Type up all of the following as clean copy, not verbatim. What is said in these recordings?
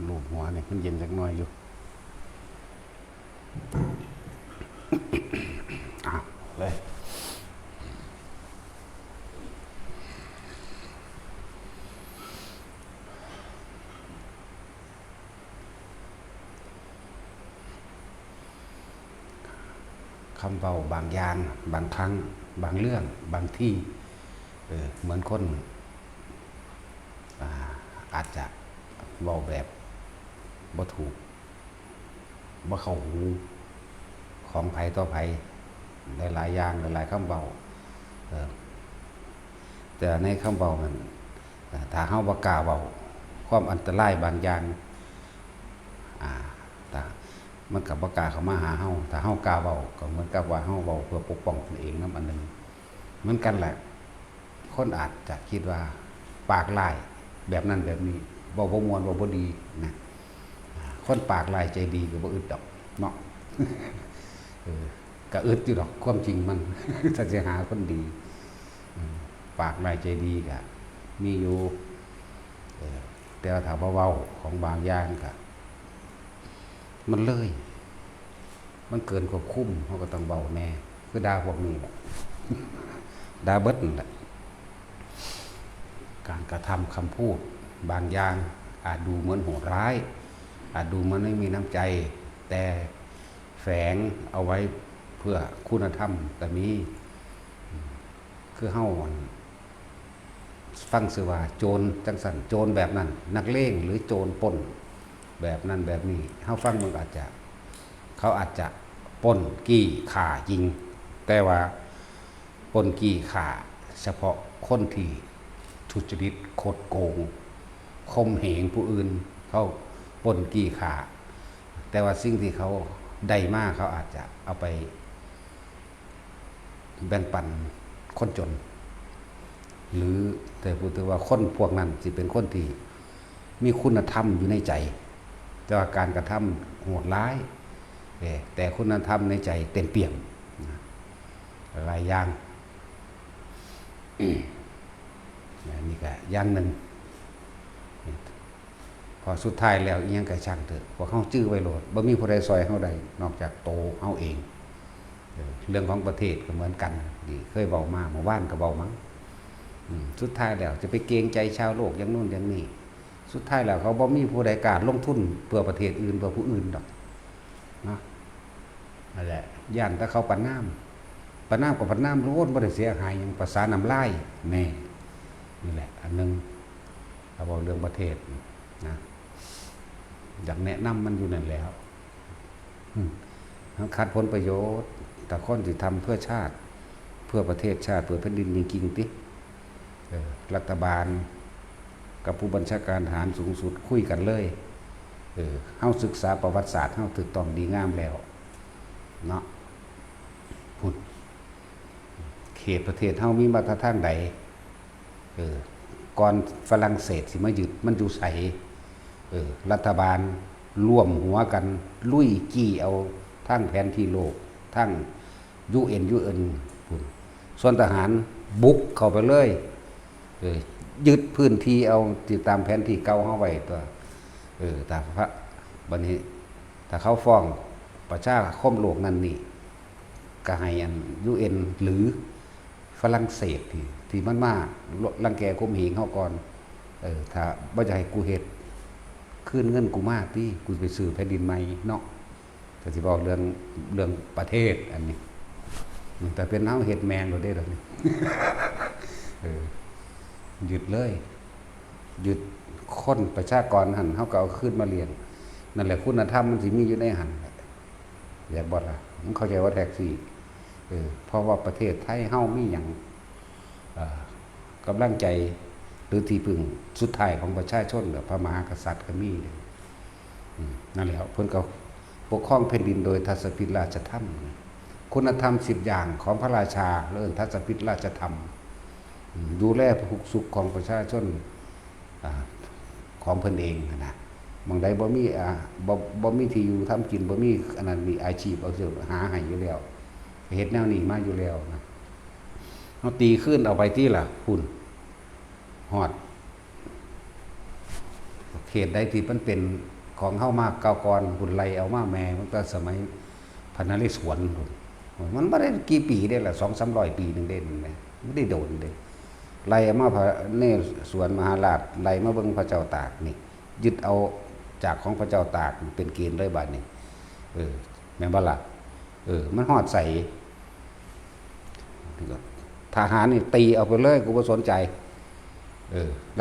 ลูบหัวเนี่ยมันเย็นสักหน่อยอยู่เลยคำเบาบางอย่างบางครั้งบางเรื่องบางที่เหมือนคนอาจจะเบาแบบบ่ถูกบ่เข้าหูของไผต่อไผหลายๆอย่างหลายๆคำเบาแต่ในคำเบามันถ้าเฮาบ่กล้าเบาความอันตรายบางอย่างแต่มันกับบ่กล้าเข้ามาหาเฮาถ้าเฮากล้าเบาก็เหมือนกับว่าเฮาเบาเพื่อปกป้องตนเองนำอันนึงเหมือนกันแหละคนอาจจะคิดว่าปากลายแบบนั้นแบบนี้บ่ม่วนบ่ดีนะคนปากลายใจดีก็บ่อึดดอกเนาะก็อึดอยู่ดอกความจริงมัน ถ้าจะหาคนดีปากลายใจดีก็มีอยู่แต่ถ้าเว้าของบางอย่างก็มันเลยมันเกินควบคุมเขาก็ต้องเบาแน่คือด่าพวกนี้แหละ ด่าเบิดนั่นแหละการกระทำคำพูดบางอย่างอาจดูเหมือนโหดร้ายอาจดูเหมือนไม่มีน้ำใจแต่แฝงเอาไว้เพื่อคุณธรรมแต่มีคือเฮ้าฟังสื่อว่าโจรจังสันโจรแบบนั้นนักเลงหรือโจรปล้นแบบนั้นแบบนี้เฮ้าฟังมันอาจจะเขาอาจจะปล้นกี้ข่ายิงแต่ว่าปล้นกี้ข่าเฉพาะคนที่ทุจริตคดโกงข่มเหงผู้อื่นเขาปล้นกี้ข่าแต่ว่าสิ่งที่เขาได้มากเขาอาจจะเอาไปแบ่งปันคนจนหรือแต่พูดถึงว่าคนพวกนั้นสิเป็นคนที่มีคุณธรรมอยู่ในใจแต่ว่าการกระทำโหดร้ายแต่คุณธรรมในใจเต็มเปี่ยมหลายอย่างนี่ก็อย่างหนึ่งพอสุดท้ายแล้วอีหยังก็ช่างเถอะพอเขาจื้อไว้โหลดบ่มีผู้ใดซอยเขาได้นอกจากโตเขาเองเรื่องของประเทศก็เหมือนกันดีเคยเบามาเมื่อวานก็เบามั้งสุดท้ายแล้วจะไปเกรงใจชาวโลกอย่างนู้นอย่างนี้สุดท้ายแล้วเขาบ่มีผู้ใดกล้าลงทุนเพื่อประเทศอื่นเพื่อผู้อื่นดอกเนาะนั่นแหละย่านถ้าเขาปะน้ำกับปะน้ำรู้บ่ได้เสียหายอย่างภาษาน้ำลายแน่นี่แหละอันนึงเราบอกเรื่องประเทศนะอยากแนะนำมันอยู่นั่นแล้วขาดผลประโยชน์แต่คนที่ทำเพื่อชาติเพื่อประเทศชาติเพื่อแผ่นดินจริงๆติรัฐบาลกับผู้บัญชาการทหารสูงสุดคุยกันเลยเฮาศึกษาประวัติศาสตร์เฮาถูกต้องดีงามแล้วเนาะพูดเขตประเทศเฮามีมาตรฐานใดก่อนฝรั่งเศสสิมายึดมันอยู่ไสรัฐบาลร่วมหัวกันลุยจี้เอาทั้งแผนที่โลกทั้ง UN พุ่นส่วนทหารบุกเข้าไปเลยยึดพื้นที่เอาติดตามแผนที่เก่าเฮาไว้ตัวแต่พระบัดนี้ถ้าเขาฟ้องประชาคมโลกนั่นนี่ก็ให้อัน UN หรือฝรั่งเศสที่มันมารังแกข่มเหงเฮาก่อนถ้าบ่จะให้กูเฮ็ดคืนเงินกูมาติกูไปซื้อแผ่นดินใหม่เนาะก็สิบอกเรื่องประเทศอันนี้แต่เป็นเฮาเฮ็ดแมงโดดเด้ดอกนี่ หยุดเลยหยุดคนประชากรหันเฮาก็เอาขึ้นมาเรียนนั่นแหละคุณธรรมมันสิมีอยู่ในหันอยากบอกล่ะมันเข้าใจว่าแท็กซี่เพราะว่าประเทศไทยเฮามีหยังกำลังใจหรือที่พึ่งสุดท้ายของประชาชนแบบพระมหากษัตริย์ก็มีนั่นแหละเพิ่นก็ปกครองแผ่นดินโดยทัศพิธราชธรรมคุณธรรม10อย่างของพระราชาเรื่องทัศพิธราชธรรมดูแลทุกสุขของประชาชนของเพิ่นเองนะบางใดบ่มีที่อยู่ทำกินบ่มีอันนั้นมีอาชีพเอาเสื้อหาให้อยู่แล้วเฮ็ดแนวนี้มาอยู่แล้วนะเฮาตีขึ้นเอาไปที่ล่ะคุณฮอดโอเค ตใดที่มันเป็นของเฮามาเก่าก่อนหุ่นไล่เอามาแม่มันก็สมัยพระนเรศวรมันบ่ได้กี่ปีได้ล่ะ200-300 ปีนึงเด้นั่นแหละบ่ได้โดนเด้ไล่เอามาพระนเรศวรมหาราชไล่มาเบิ่งพระเจ้าตากนี่ยึดเอาจากของพระเจ้าตากเป็นเกณฑ์เลยบัดนี้แม่นบ่ล่ะมันฮอดใส่ทหารนี่ตีเอาไปเลยกูบ่สนใจ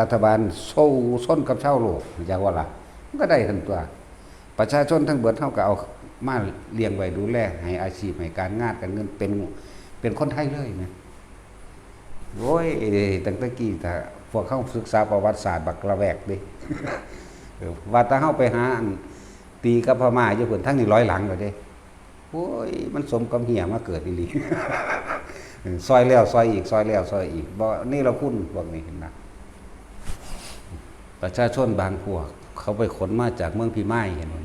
รัฐบาลโซ่ส้นกับชาวโลกอยากว่าล่ะมันก็ได้ทั้งตัวประชาชนทั้งเบิดเฮาก็เอามาเลี้ยงไว้ดูแลให้อาชีพให้การงานการเงินเป็นคนไทยเลยนะโอ้ยตั้งแต่กี้ถ้าพวกเขาศึกษาประวัติศาสตร์บักระแวกดิว่าถ้าเฮาไปหาตีกับพม่าอยู่พุ่นทั้งนี่ร้อยหลังก็เด้โอ้ยมันสมกับเหี้ยมาเกิดอีหลีซอยแล้วซอยอีกซอยแล้วซอยอีกบ่นี่เราคุ้นพวกนี้เห็นนะประชาชนบางพวกเขาไปขนมาจากเมืองพิมายเห็นมั้ย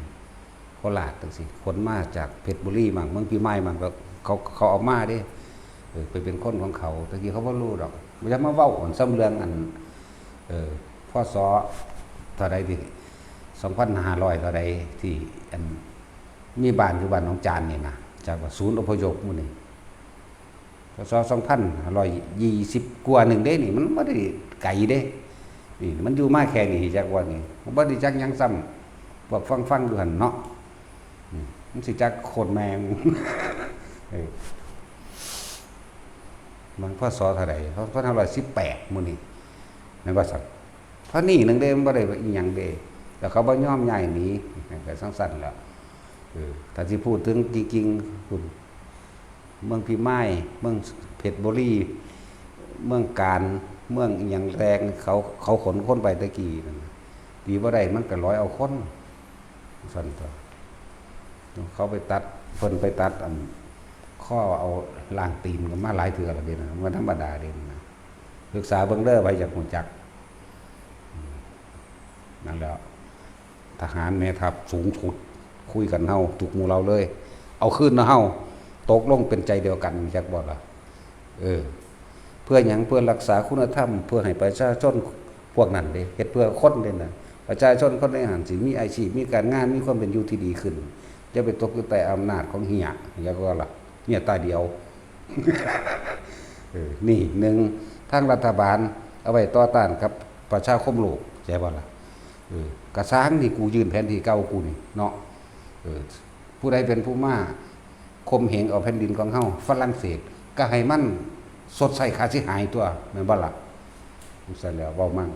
โคราชจังซี่ขนมาจากเพชรบุรีมั่งเมืองพิมายมั่งก็เขาเอามาเด้ไปเป็นคนของเขาตะกี้เขาบ่รู้ดอกบ่อยากมาเว้าซ้ำเรื่องอันพศเท่าใดที่2,500เท่าใดที่อันมีบ้านอยู่บ้านหนองจานนี่นะจากว่าศูนย์อพยพหมู่นี่พศ2,120กว่านึงเด้นี่มันบ่ได้ไกลเด้นี่มันอยู่มาแค่นี้จักว่านี่บ่ได้จักหยังซ้ำบอกฟังดูหั่นเนาะมันสิจักโคตรแมงมันพศเท่าใด2518หมู่นี่แม่นบ่ซั่นเพราะนี่นึงเด้มันบ่ได้อีหยังเด้แล้วเขาบ่ยอมย้ายหนีก็สั้นๆแล้วถ้าสิพูดถึงจริงๆคุณเมืองพิมายเมืองเพชรบุรีเมืองการเมืองอีหยังแรงเขาขนคนไปตะกี้นั่นดีบ่ได้มันก็ร้อยเอาคนสั่นตัวเขาไปตัดเพิ่นไปตัดอันข้อเอาล่างตีนกันมาหลายเทื่อแล้วเด้นะมันธรรมดาเด้นะศึกษาเบิ่งเด้อไว้จากหูจักนั่นแล้วทหารแม่ทัพสูงสุดคุยกันเฮาทุกหมู่เราเลยเอาคืนนะเฮาตกลงเป็นใจเดียวกันจักบ่ล่ะเพื่อหยังเพื่อรักษาคุณธรรมเพื่อให้ประชาชนพวกนั้นเด้เฮ็ดเพื่อคนเด้น่ะประชาชนคนในหันสิมีอาชีพมีการงานมีความเป็นอยู่ที่ดีขึ้นจะไปตกอยู่ใต้อำนาจของเหี้ยจักว่าล่ะเหี้ยตาเดียว นี่หนึ่งทางรัฐบาลเอาไว้ต่อต้านกับประชาคมโลกใช่บ่ล่ะกระซ้างนี่กูยืนแผนที่เก่ากูนี่เนาะผู้ใดเป็นผู้มาคมเหงเอาแผ่นดินของเฮาฝรั่งเศสก็ให้มันสดใสค่าสิหายตัวแม่นบ่ล่ะผู้ซั่นแล้วเว้ามั่ง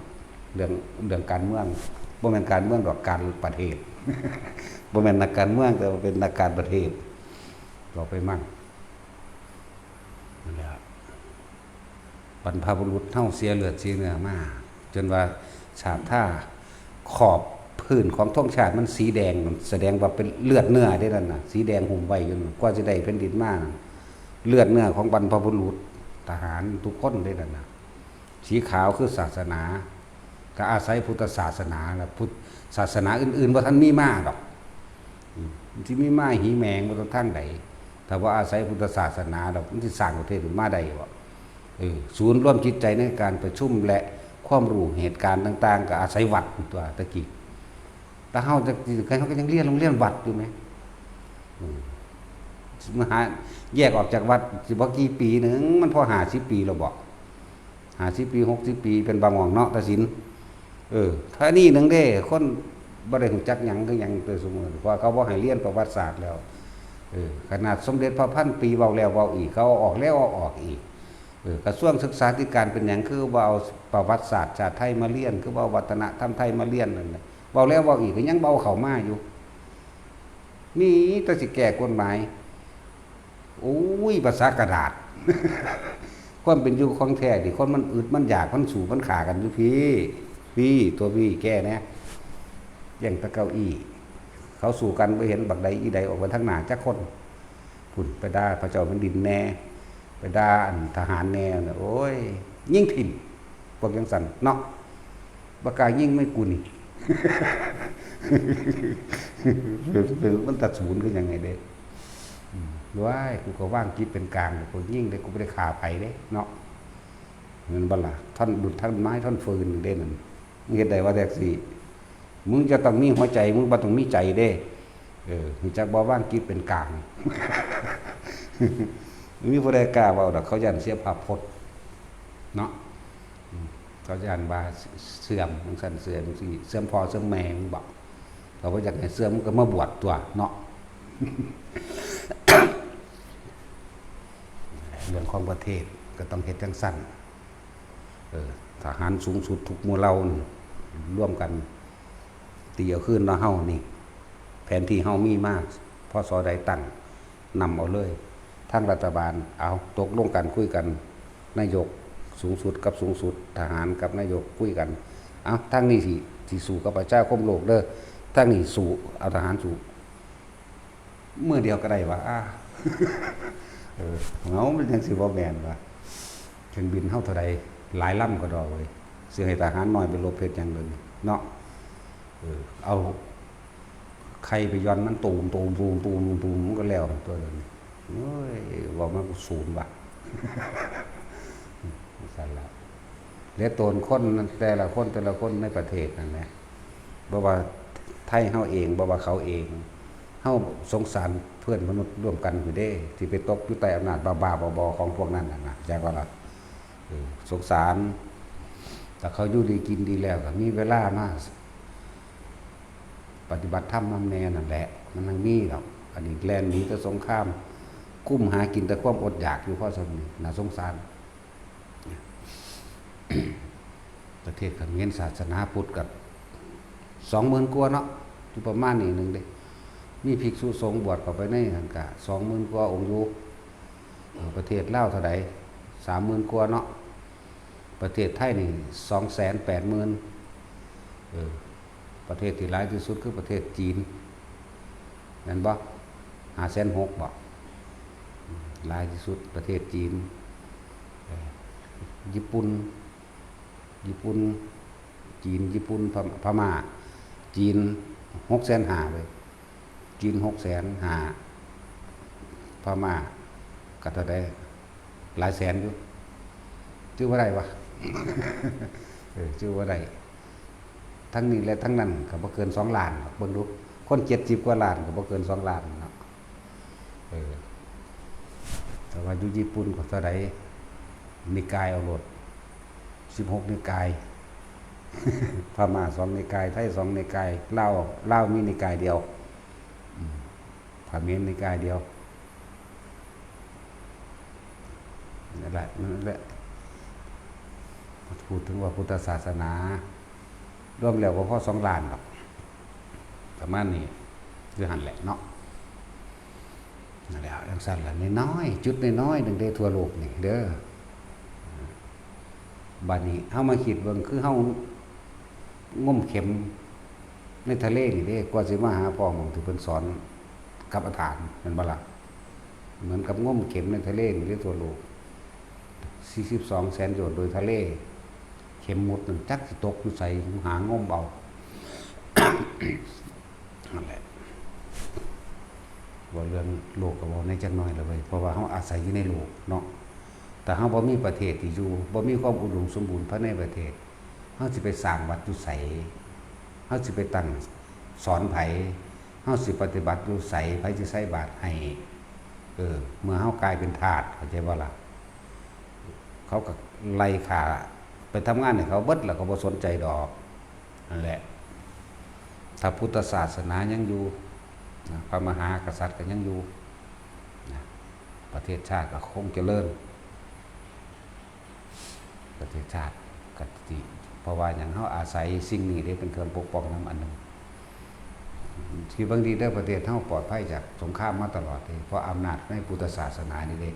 เรื่องการเมืองบ่แม่นการเมืองดอกการประเทศ บ่แม่นนักการเมืองแต่ว่าเป็นนักการประเทศเราไปมั่งนั่นแหละบรรพบุรุษเฮาเสียเลือดเสียเนื้อมาจนว่าชาติท่าขอบพื้นของธงชาติมันสีแดงแสดงว่าเป็นเลือดเนื้อได้นั่นน่ะสีแดงหุ่มไว้อยู่กว่าจะได้แผ่นดินมาเลือดเนื้อของบรรพบุรุษทหารทุกคนได้นั่นน่ะสีขาวคือศาสนาก็อาศัยพุทธศาสนาล่ะพุทธศาสนาอื่นๆบ่ทันมีมาดอกสิมีมาหีแมงบ่ต้องทางใดถ้าว่าอาศัยพุทธศาสนาดอกมันสิสร้างประเทศขึ้นมาได้บ่ศูนย์ร่วมจิตใจในการประชุมและความรู้เหตุการณ์ต่างๆก็อาศัยวัดตัวตะกี้แต่เฮาจะเขาก็ยังเรียนโรงเรียนวัดอยู่ไหมมหาแยกออกจากวัดสิบ่กี่ปีนึงมันพอ50 ปีแล้วบ่50 ปี60 ปีเป็นบางหม่องเนาะตะสินถ้านี่นึงเด้คนบ่ได้รู้จักหยังคือหยังโดยสมมุติเพราะเขาบ่ให้เรียนประวัติศาสตร์แล้วขนาดสมเด็จพระพันปีเว้าแล้วเว้าอีกเขาเอาออกแล้วเอาออกอีกกระทรวงศึกษาธิการเป็นหยังคือว่าเอาประวัติศาสตร์ชาติไทยมาเรียนคือว่าวัฒนธรรมไทยมาเรียนนั่นแหละเว้าแล้วเว้าอีกก็ยังเว้าเข้ามาอยู่มีแต่สิแก้กฎหมายโอ้ยภาษากระดาษ ความเป็นอยู่ของแท้ดิคนมันอึดมันอยากมันสู้มันขากันอยู่พี่ตัวพี่แก้แน่แย่งตะเก้าอี้เขาสู้กันไปเห็นบักใดอีใดออกมาทางหน้าจักคนพุ่นไปด่าพระเจ้าแผ่นดินแน่ไปด่าทหารแน่โอ้ยยิ่งถิ่มพวกยังสั่นเนาะปากกายิ่งไม่กูนี่ มันตัดศูนย์คือยังไงเด้ว้ายกูก็ว่างคิดเป็นกลางกูยิ่งเลยกูไม่ได้ขาไปเด้เนาะเงินบัลล่ะท่อนดุดท่อนไม้ท่อนฟืนเด่นมันเห็นได้ว่าแท็กซี่ มึงจะต้องมีหัวใจมึงบ่ต้องมีใจเด้รู้จักบ่ว่างจิตเป็นกลางมีผู้ใดกล้าเว้าดอกเขายันเสียภาพพจน์เนาะเขายันว่าเสื่อมจังซั่นเสื่อมจังซี่เสื่อมพ่อเสื่อมแม่มึงบอกเขาบ่อยากให้เสื่อมมึงก็มาบวชตัวเนาะ เรื่องของประเทศก็ต้องเฮ็ดจังซั่นทหารสูงสุดทุกหมู่เหล่าร่วมกันตีเอาคืนเฮานี่แผนที่เฮามีมากพศใดตั้งนำเอาเลยทางรัฐบาลเอาตกลงกันคุยกันนายกสูงสุดกับสูงสุดทหารกับนายกคุยกันเอาทางนี้สิสู้กับประชาคมโลกเด้อทางนี้สู้เอาทหารสู้เมื่อเดียวก็ได้ว่าเงามันจังสิบ่แม่นว่าเครื่องบินเฮาเท่าใดหลายลำก็ดอกเว้ยสิให้ทหารน้อยไปรบเฮ็ดหยังเลยเนาะเอาใครไปย้อนมันตูมมันก็แล้วตัวนึงโอ้ยว่ามันศูนย์ว่ะสั่นละเหลือตนคนแต่ละคนในประเทศนั่นแหละบ่ว่าไทยเฮาเองบ่ว่าเขาเองเฮาสงสารเพื่อนมนุษย์ร่วมกันอยู่เด้ที่ไปตกอยู่ใต้อำนาจบ้าๆบอๆของพวกนั้นน่ะจักว่าล่ะสงสารแต่เขาอยู่ดีกินดีแล้วก็มีเวลามาปฏิบัติธรรมนำแน่นั่นแหละมันยังมีหรอกอันนี้แลนหนีแต่สงครามกุ้มหากินแต่ความอดอยากอยู่เพราะสมนี้น่าสงสาร ประเทศเขมรศาสนาพุทธกับ20,000 กว่าเนาะอยู่ประมาณนี้นึงเด้มีภิกษุสงฆ์บวชเข้าไปในนั่นก็20,000 กว่าองค์อยู่ประเทศลาวเท่าใด30,000 กว่าเนาะประเทศไทยนี่280,000ประเทศที่หลายที่สุดคือประเทศจีนนั่นบ่560,000บ่หลายที่สุดประเทศจีนญี่ปุ่นจีนญี่ปุ่นพม่าจีน650,000เลยจีน650,000พม่าก็เท่าใดหลายแสนอยู่ชื่อว่าไรวะ ชื่อว่าไรทั้งนี้และทั้งนั้นก็บ่เกิน2 ล้านเบิ่งดูคน70 กว่าล้านก็บ่เกิน2 ล้านเนาะแต่ว่าอยู่ญี่ปุ่นก็เท่าใดนิกายเอาโลด16นิกาย พม่า2นิกายไทย2นิกายลาวมีนิกายเดียวเขมรนิกายเดียวนั่นแหละพูดถึงว่าพุทธศาสนารวมแล้วก็พอ2 ล้านหรอกประมาณนี้คือหันแหละเนาะนั่นแหละจังซั่นล่ะน้อยๆจุดน้อยๆนึงได้ทั่วโลกนี่เด้อบัดนี้เฮามาคิดเบิ่งคือเฮางมเข็มในทะเลนี่เด้กว่าสิมาหาพ่อหม่องที่เพิ่นสอนกับอาจารย์แม่นบ่ล่ะเหมือนกับงมเข็มในทะเลนี่ได้ทั่วโลก42 แสนโยชน์โดยทะเลเข็มหมดนั่นจักสิตกอยู่ใส่หางมเอา นั่นแหละว่าเรื่องโลกก็บ่ในจักหน่อยแล้วเว้ยเพราะว่าเฮาอาศัยอยู่ในโลกเนาะแต่เฮาบ่มีประเทศที่อยู่บ่มีความอุดมสมบูรณ์ภายในประเทศเฮาสิไปสร้างวัดอยู่ไสเฮาสิไปตั้งสอนไผเฮาสิปฏิบัติอยู่ไสไผสิใส่บาตรให้เมื่อเฮากลายเป็นทาสเข้าใจบ่ล่ะเขาก็ไล่ฆ่าไปทำงานให้เขาเบิดแล้วก็บ่สนใจดอกนั่นแหละถ้าพุทธศาสนายังอยู่พระมหากษัตริย์ก็ยังอยู่ประเทศชาติก็คงเจริญประเทศชาติกติเพราะว่าอย่างเฮาอาศัยสิ่งนี้ได้เป็นเครื่องปกป้องนำอันนึงที่บางทีได้ประเทศเฮาปลอดภัยจากสงครามมาตลอดเลยเพราะอำนาจในพุทธศาสนานี่เด้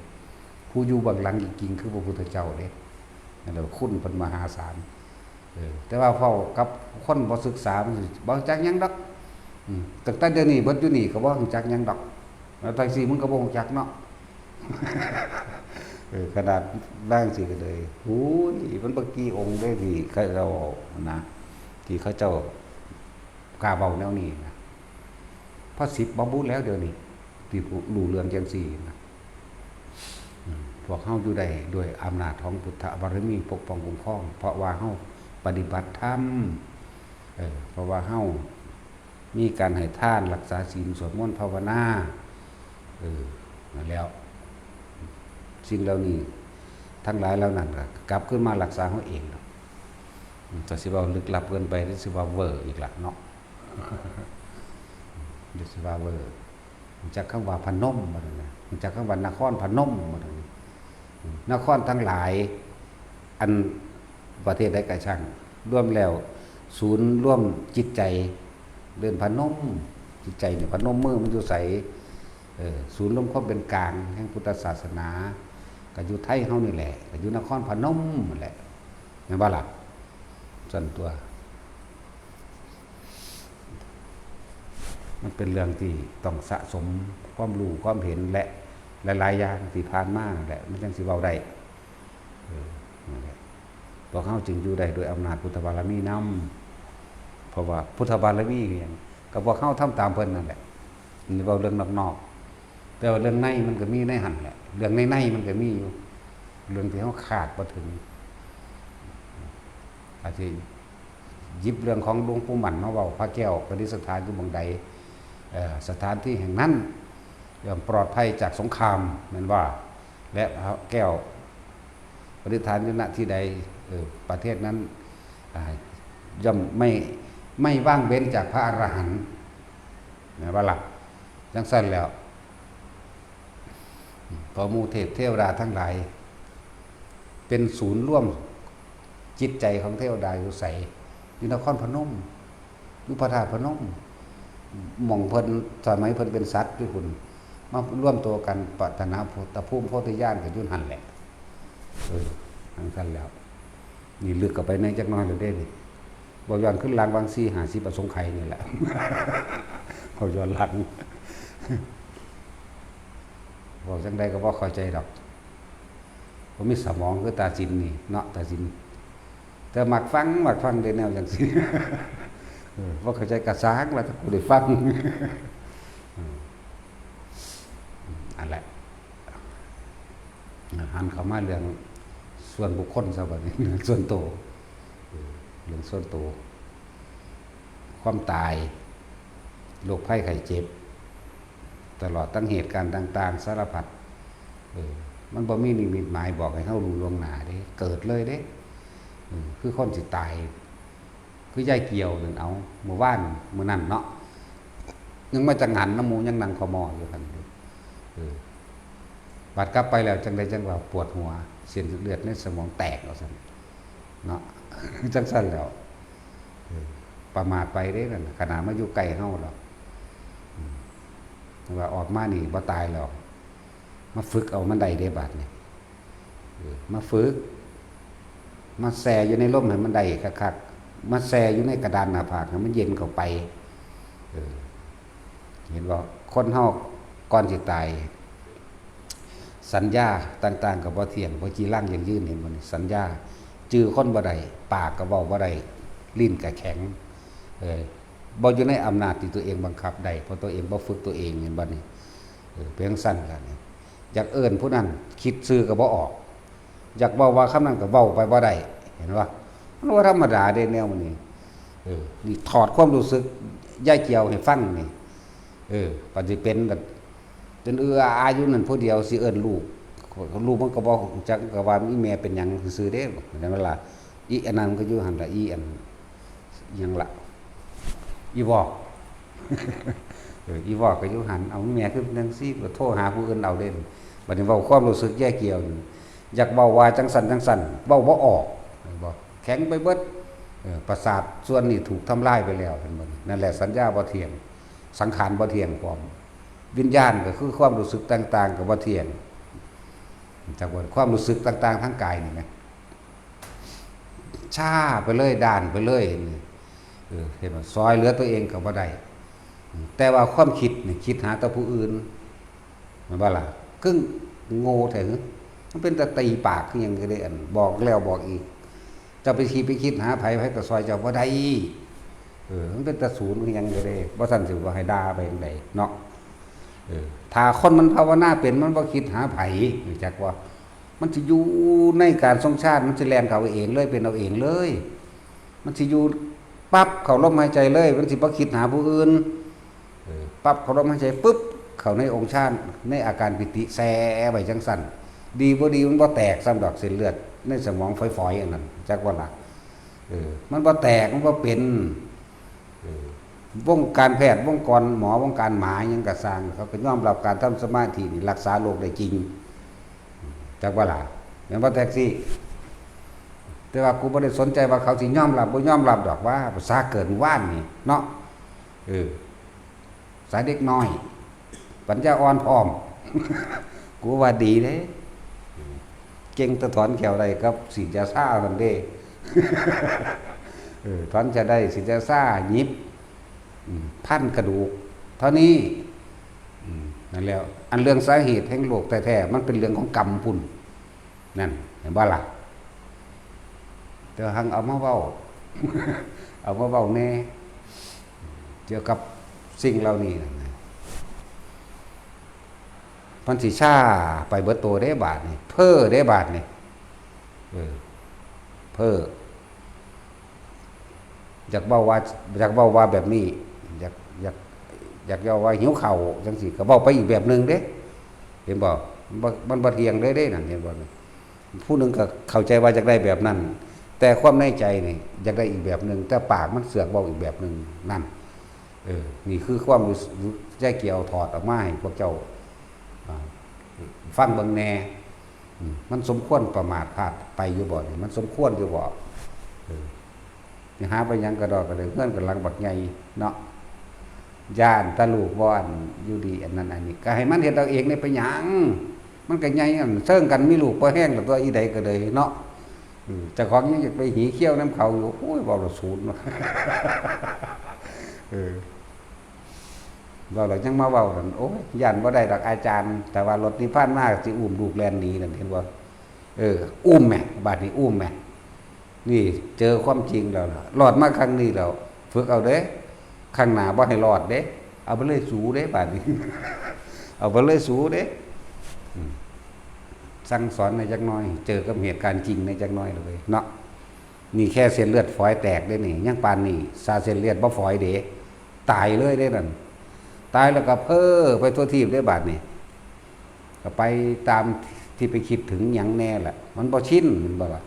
ผู้อยู่เบื้องหลังจริงๆคือพระพุทธเจ้าเด้นั่นแหละคุณเป็นมหาศาลแต่ว่าเฝ้ากับคนบ่ศึกษามันบ่จักหยังดอกตั้งแต่เดี๋ยวนี้เบิดอยู่นี่ก็บ่รู้จักหยังดอกแล้วทั้งสี่มึงก็บ่รู้จักเนาะ ขนาดร่างสิก็เลยโอ้ยมันบ่กี่องค์ได้ที่เขาเจ้านะที่เขาเจ้ากล้าเว้าแนวนี้นะพระสิบบ่บุแล้วเดี๋ยวนี้ที่รู้เรื่องจังซี่นะพวกเฮาอยู่ได้ด้วยอำนาจของพุทธบารมีปกป้องคุ้มครองเพราะว่าเฮาปฏิบัติธรรม เพราะว่าเฮามีการให้ทานรักษาศีลสวดมนต์ภาวนานั่นแล้วสิ่งเหล่านี้ทั้งหลายแล้วนั่นก็กลับขึ้นมารักษาเฮาเองแต่สิว่าลึกลับเกินไปหรือสิว่าเวอร์อีกละเนาะหรือสิว่าเวอร์มันจากคำว่าพนมมาเลยมันจากคำว่านครพนมมาเลยนครทั้งหลายอันประเทศใดก็ช่างร่วมแล้วศูนย์ร่วมจิตใจเดินพนมจิตใจเนี่ยพนมมือมันอยู่ใสศูนย์ร่วมความเป็นกลางแห่งพุทธศาสนาก็อยู่ไทยเฮานี่แหละก็อยู่นครพนมนั่นแหละแม่นบ่ล่ะส่วนตัว มันเป็นเรื่องที่ต้องสะสมความรู้ความเห็นและหลายๆอย่างที่ผ่านมาแหละมันจังสิเว้าได้นั่นแหละพวกเฮาจึงอยู่ได้โดยอำนาจพุทธบารมีนำเพราะว่าพุทธบารมีเนี่ยก็พวกเฮาทำตามเพิ่นนั่นแหละนี่เว้าเรื่องนอกๆแต่ว่าเรื่องในมันก็มีในหั่นแหละเรื่องในมันก็มีอยู่เรื่องที่เฮาขาดบ่ถึงอาจสิหยิบเรื่องของหลวงปู่หมั่นมาเว้าพระแก้วปฏิสถานอยู่หม้องใดสถานที่แห่งนั้นย่อมปลอดภัยจากสงครามนั่นว่าและแก้วปฏิสถานอยู่ณที่ใดประเทศนั้นย่อมไม่ว่างเว้นจากพระอรหันต์นะว่าหลักจังสั้นแล้วพอหมู่เทพเทวดาทั้งหลายเป็นศูนย์ร่วมจิตใจของเทวดาอยู่ใสอยู่นครพนมอยู่พระธาตุพนมหม่องเพิ่นสมัยเพิ่นเป็นสัตว์ด้วยคุณมาร่วมตัวกันปรารถนาพุทธภูมิโพธิญาณกับยุ่นหันแหละทั้งนั้นแล้วนี่ลึกกับไปในจักน้อยเลยได้ดิบ่ย้อนขึ้นหลังวังซี่50ประสงค์ไข่นี่แหละบ่ย้อนหลังบอกจังใดก็บ่เข้าใจดอกผมมีสมองคือตาจินนี่เนาะตาจินแต่มักฟังได้แนวจังซี่ว่าเข้าใจกระซ้างแล้วถ้ากูได้ฟังอันแหละหันเข้ามาเรื่องส่วนบุคคลซะบัดนี้ส่วนตัวเรื่องส่วนตัวความตายโรคภัยไข้เจ็บตลอดตั้งเหตุการณ์ต่างๆสารพัดมันบ่มีนิมิตหมายบอกให้เฮารู้ล่วงหน้าเด้เกิดเลยเด้คือคนสิตายคือยายเกี่ยวนั่นเอาเมื่อวานมื้อนั้นเนาะยังมาจังหันน้ำหมูยังนั่งคอมออยู่กันบัดกลับไปแล้วจังไดจังว่าปวดหัวเส้นเลือดในสมองแตกเอาซั่นเนาะจังซั่นแล้วประมาทไปเด้นั่นขนาดมาอยู่ใกล้เฮาแล้วว่าออกมานี่บ่ตายแล้วมาฝึกเอามันได้เด้บาดนี่มาฝึกมาแซ่อยู่ในลมให้มันได้คักๆมาแซ่อยู่ในกระดานหน้าผากให้มันเย็นเข้าไปเห็นว่าคนเฮาก่อนสิตายสัญญาต่างๆก็บ่เที่ยงบ่จีรังยังยืนเห็นบ่นี่สัญญาจื้อคนบ่ได้ปากก็เว้าบ่ได้ลิ้นก็แข็งบ่อยู่ในอำนาจที่ตัวเองบังคับได้เพราะตัวเองบ่ฝึกตัวเองเห็นบ่นี่เพียงสั้นกันอยากเอิ้นผู้นั้นคิดซื่อก็บ่ออกอยากเว้าว่าคำนั้นก็เว้าไปบ่ได้เห็นว่ามันว่าธรรมดาเด้แนวมันนี่นี่ถอดความรู้สึกย่ายเกี่ยวให้ฟังนี่ปัจจุเป็นแบบจนอายุนั่นผู้เดียวสิเอิ้นลูกมันก็บ่จักก็ว่ามีแม่เป็นหยังซื่อเด้นั่นเวลาอีอันนั้นก็อยู่หั่นล่ะอีอันหยังล่ะอีวอกอีวอกก็อยู่หั่นเอาแม่คือจังซี่ก็โทรหาผู้อื่นเอาเด้บัดนี้เว้าความรู้สึกแยกเกี่ยวอยากเว้าว่าจังสั่นเว้าบ่ออกบ่แข็งไปเบิดประสาทส่วนนี้ถูกทำลายไปแล้วเป็นบ่นั่นแหละสัญญาบ่เที่ยงสังขารบ่เที่ยงพร้อมวิญญาณก็คือความรู้สึกต่างๆก็บ่เที่ยงจากว่าความรู้สึกต่างๆทั้งกายนี่นะช้าไปเลยด้านไปเลยเห็นบ่ซอยเหลือตัวเองก็บ่ได้แต่ว่าความคิดนี่คิดหาแต่ผู้อื่นแม่นบ่ล่ะครึ่งโง่แท้มันเป็นแต่ตีปากคือหยังก็ได้อันบอกแล้วบอกอีกจะไปคิดหาไผก็ซอยเจ้าบ่ได้มันเป็นแต่ศูนย์คือหยังก็ได้บ่ซั่นสิว่าให้ด่าไปจังไดเนาะถ้าคนมันภาวนาเป็นมันบ่คิดหาไผรู้จักว่ามันสิอยู่ในการทรงชาติมันสิแล่นเข้าเองเลยเป็นเอาเองเลยมันสิอยู่ ปั๊บเข้าลมหายใจเลยมันสิบ่คิดหาผู้อื่นปั๊บเข้าลมหายใจปุ๊บเข้าในองค์ฌานในอาการปิติแซ่ไปจังสั่นดีบ่ดีมันบ่แตกซ้ำดอกเส้นเลือดในสมองฝอยๆอันนั้นจักว่าล่ะมันบ่แตกมันบ่เป็นวงการแพทย์วงการหมอวงการหมายังกระสร้างเขาก็ยอมรับการทำสมาธินี่รักษาโรคได้จริงจักว่าล่ะแม่นบ่แท็กซี่แต่ว่ากูบ่ได้สนใจว่าเขาสิยอมรับบ่ยอมรับดอกว่าภาษาเกิดว่านนี่เนาะสายเด็กน้อยปัญญาอ่อนพร้อม กูว่าดีเด้เก่งตะถอนแขวได้กับสิจะซ่านั่นเด้ ถอนจะได้สิจะซ่ายิบพันกระดูกเท่านี้นั่นแล้วอันเรื่องสาเหตุแห่งโรคแท้ๆมันเป็นเรื่องของกรรมพุ่นนั่นเห็นบ่ล่ะแต่หังเอามาเว้า เอามาเว้าแน่เกี่ยวกับสิ่งเหล่านี้พันสิชาไปเบิดโตได้บาทนี่เพ้อได้บาทนี่เพ้ออยากเว้าว่าแบบนี้อยากเว้าว่าหิวข้าวจังซี่ก็เว้าไปอีกแบบนึงเด้เห็นบ่มันบ่เที่ยงเด้นั่นเห็นบ่ผู้นึงก็เข้าใจว่าอยากได้แบบนั้นแต่ความในใจนี่อยากได้อีกแบบนึงแต่ปากมันเสือกเว้าอีกแบบนึงนั่นนี่คือความรู้ใจเกี่ยวถอดออกมาให้พวกเจ้าฟังเบิ่งแน่มันสมควรประมาทพลาดไปอยู่บ่นี่มันสมควรอยู่บ่หาไปยังกระดอกกระเดือเพื่อนกำลังบักใหญ่เนาะย่านตะลูกบ่อนอยู่ดีอันนั้นอันนี้ก็ให้มันเฮ็ดเอาเองได้ไปหยังมันก็ใหญ่อันเซิงกันมีลูกบ่แห้งกับตัวอีใดก็เลยเนาะเจ้าของยังอยากไปหีเขี้ยวน้ำเขาอยู่โอ้ยบ่ละศูนย์เราจังมาเว้ากันโอ้ยย่านบ่ได้ดอกอาจารย์แต่ว่ารถนิพพานมาสิอุ้มลูกแล่นหนีนั่นเห็นบ่อุ้มแม่บาดนี้อุ้มแม่นี่เจอความจริงแล้วรอดมาครั้งนี้แล้วฝึกเอาเด้ข้างหน้าบ่ให้รอดเด้เอาไปเลยสูเด้บาดนี้ เอาไปเลยสูเด้สั่งสอนในจักหน่อยเจอกับเหตุการณ์จริงในจักหน่อยเลยเนาะนี่แค่เส้นเลือดฝอยแตกได้นี่ยังปานนี่ซาเส้นเลือดบ่ฝอยเด้ตายเลยได้นั่นตายแล้วก็เพ้อไปทั่วทีบได้บาดนี่ก็ไปตามที่ไปคิดถึงหยังแน่แหละมันบ่ชินมันบ่ล่ะ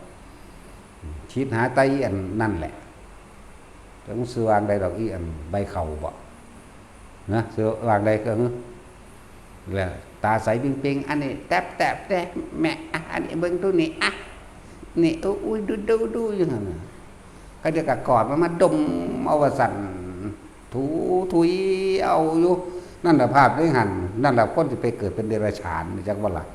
คิดหาไตอันนั่นแหละจังซื้อวางใดดอกอีอันใบเข่าบ่นะซื้อวางใดก็แล้วตาใสปิงๆอันนี้แตบแม่อันนี้เบิ่งตัวนี้อ่ะนี่อุ้ยดูอย่างนั้นก็เดี๋ยวก็กอดมันมาดมเอาว่าสั่นถุยเอาอยู่นั่นแหละภาพด้วยหันนั่นแหละคนที่ไปเกิดเป็นเดรัจฉานจักว่าล่ะ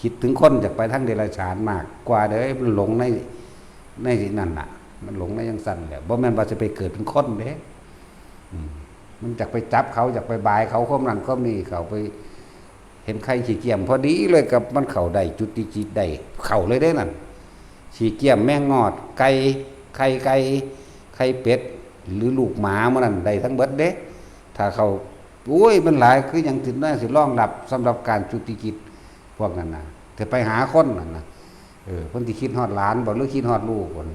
คิดถึงคนจากไปทั้งเดรัจฉานมากกว่าเด้อมันหลงในนั่นน่ะมันหลงในยังสั่นแหละบ่แม่นว่าจะไปเกิดเป็นคนเด้มันจากไปจับเขาจากไปบายเขาความนั้นความนี้เขาไปเห็นใครขี้เกียจพอดีเลยกับมันเข่าได้จุดจิตได้เข่าเลยได้นั่นขี้เกียจแม่งอดไก่ไข่เป็ดหรือลูกหมามันนั่นได้ทั้งเบิดเด้ถ้าเขาโอ้ยมันหลายคือยังถึงได้สิรองรับสำหรับการจุติจิตพวกนั้นนะแต่ไปหาคนนั่นนะคนที่คิดฮอดหลานบ่หรือคิดฮอดลูกคน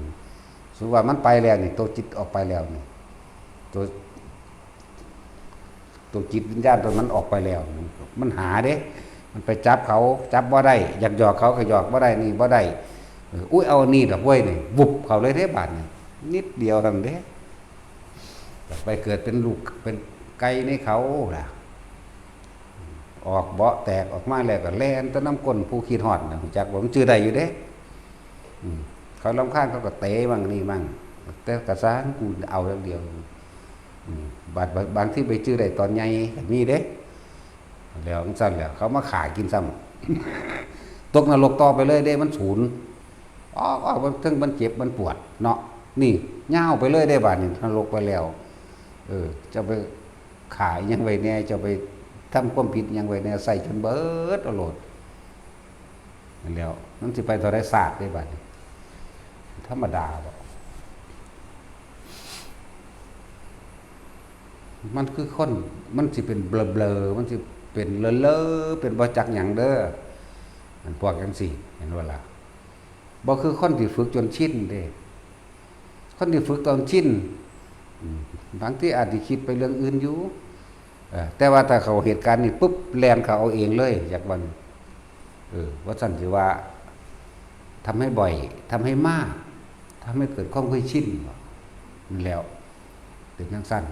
สมมุติว่ามันไปแล้วนี่ตัวจิตออกไปแล้วนี่ตัวจิตวิญญาณตัวมันออกไปแล้วมันหาเด้มันไปจับเขาจับบ่ได้อยากหยอกเขาก็หยอกบ่ได้นี่บ่ได้อุ้ยเอานี่ดอกเว้ยนี่บุบเขาเลยเด้บาดนี่นิดเดียวทำเด้ไปเกิดเป็นลูกเป็นไก่ในเขาล่ะออกเบาะแตกออกมาแล้วก็แล่นตะน้ำก้นผู้คิดฮอดนะจักผมชื่อได้อยู่เด้เขาลำข้างเขาก็เตะบ้างนี่บ้างแต่กระซ้างกูเอาอย่างเดียวบางที่ไปชื่อได้ตอนใหญ่มีเด้แล้วสั่นแล้วเขามาขายกินซ้ำตกนรกต่อไปเลยเด้มันศูนย์มันทั้งมันเจ็บมันปวดเนาะนี่ย่าวไปเลยได้บาดนี่นรกไปแล้วจะไปขายยังไงแน่จะไปทำความผิดยังไงแน่ใส่จนเบิดอโลดแล้วนั่นสิไปทรศาสตร์ได้บาดนี่ธรรมดาบ่มันคือคนมันสิเป็นเบลอมันสิเป็นเลอะเป็นบ่จักหยังเด้อมันพวกจังซี่เห็นว่าล่ะบ่คือคนที่ฝึกจนชินเด้ คนที่ฝึกต้องชินบางที่อาจจะคิดไปเรื่องอื่นอยู่แต่ว่าถ้าเขาเหตุการณ์นี้ปุ๊บแลนเขาเอาเองเลยจากวันว่าสั่นสิว่าทำให้บ่อยทำให้มากทำให้เกิดความเคยชินมันแล้วถึงทั้งสั้น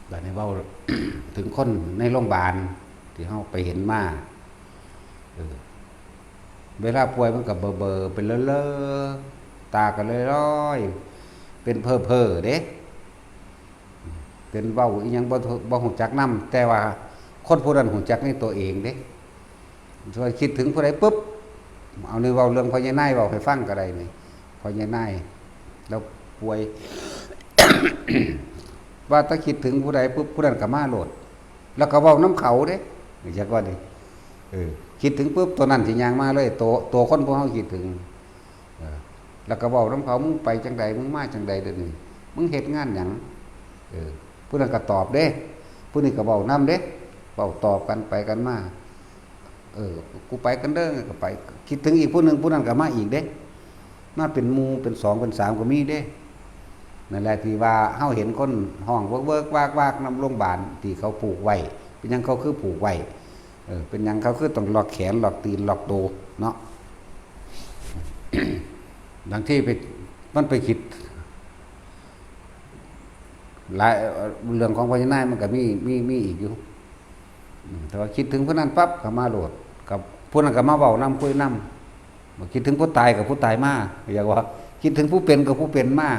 แบบนี้เว้า ถึงคนในโรงพยาบาลที่เขาไปเห็นมาเวลาป่วยมันกับเบอเป็นเลอะๆตากันเลยร้อยเป็นเพ้อเด้เป็นเว้าอีหยังบ่ฮู้จักนำแต่ว่าคนผู้นั้นฮู้จักในตัวเองเด้ถ้าคิดถึงผู้ใดปุ๊บเอานี่เว้าเรื่องพ่อใหญ่นายเว้าให้ฟังก็ได้นี่พ่อใหญ่นายแล้วป่วย ว่าถ้าคิดถึงผู้ใดปุ๊บผู้นั้นก็มาโลดแล้วก็เว้าน้ำเขาเด้จักว่าดิคิดถึงปุ๊บตัวนั้นสิย่างมาเลยตัวคนพวกเฮาคิดถึงแล้วก็เว้าน้ำเขามึงไปจังใดมึงมาจังใดเด้อนี่มึงเฮ็ดงานหยังผู้นั้นก็ตอบเด้ผู้นี้ก็เว้านำเด้เว้าตอบกันไปกันมากูไปกันเด้อก็ไปคิดถึงอีกผู้นึงผู้นั้นก็มาอีกเด้มาเป็นหมู่เป็น2เป็น3ก็มีเด้นั่นแหละที่ว่าเฮาเห็นคนห้องเวิร์กวากๆนำโรงพยาบาลที่เขาผูกไว้เป็นหยังเขาคือผูกไว้เป็นหยังเขาคือต้องล็อกแขนล็อกตีนล็อกโตเนาะ บางที่ไปมันไปคิดหลายเรื่องของพญานาคมันก็มีอีกอยู่แต่ว่าคิดถึงผู้นั้นปั๊บก็มาโหลดกับผู้นั้นก็มาเว้านำคุยนำคิดถึงผู้ตายกับผู้ตายมาอย่างว่าคิดถึงผู้เป็นกับผู้เป็นมา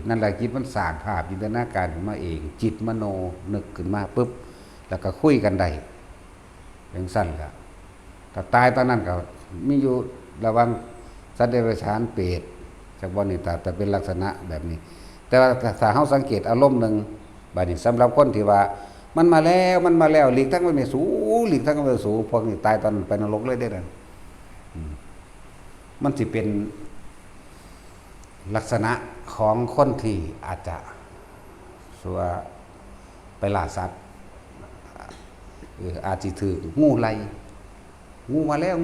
นั่นแหละจิตมันสร้างภาพจินตนาการขึ้นมาเองจิตมโนนึกขึ้นมาปุ๊บแล้วก็คุยกันได้อย่างสั้นล่ะถ้าตายตอนนั้นก็มีอยู่ระวังสัตว์เดรัจฉานเปรตจากบ่นี่แต่เป็นลักษณะแบบนี้แต่ว่าถ้าเฮาสังเกตอารมณ์นึงบัดนี้สำหรับคนที่ว่ามันมาแล้วหลีกทั้งไม่สูหลีกทั้งไม่สูพวกนี้ตายตอนไปนรกเลยได้นั่นมันสิเป็นลักษณะของคนที่อาจจะสัวไปล่าสัตว์อาจจะถืองูไล่งูมาแล้ว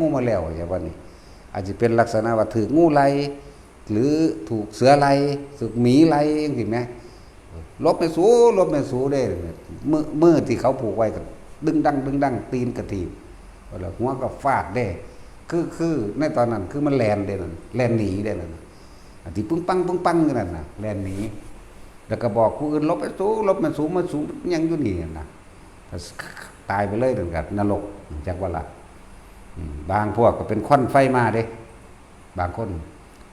อย่างว่านี้อาจจะเป็นลักษณะว่าถืองูไล่หรือถูกเสือไล่ถูกหมีไล่อย่างนี้ไหมลบไม่สูได้มือที่เขาผูกไว้ก็ดึงดังตีนกระถีบแล้วหัวก็ฟาดได้คือในตอนนั้นคือมันแลนได้นั่นแลนหนีได้นั่นที่ปึ้งปังนั่นน่ะแลนหนีแล้วก็บอกผู้อื่นลบไม่สูมาสูยังอยู่นี่นะตายไปเลยถึงกับนรกจากว่าละบางพวกก็เป็นควันไฟมาเด้บางคน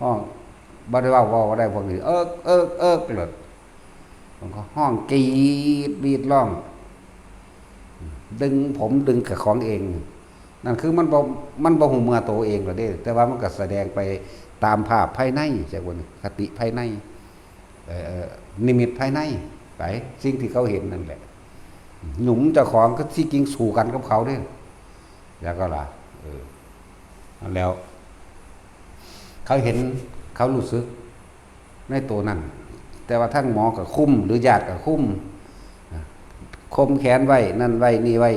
ห้องบ่ได้ว่าได้พวกนี้เเลยมันก็ห้องกรีดบีดร้องดึงกับของเองนั่นคือมันบ่หูเมื่อตัวเองหรอเด้แต่ว่ามันก็แสดงไปตามภาพภายในจากวันคติภายในนิมิตภายในไปสิ่งที่เขาเห็นนั่นแหละหนุ่มเจ้าของก็ที่จริงสู่กันกับเขาด้วยแล้วก็ล่ะแล้ว เขาเห็นเขารู้สึกในตัวนั้นแต่ว่าทั้งหมอกับคุ้มหรือญาติกับคุ้มคมแขนไว้นั่นไว้นี่ไว้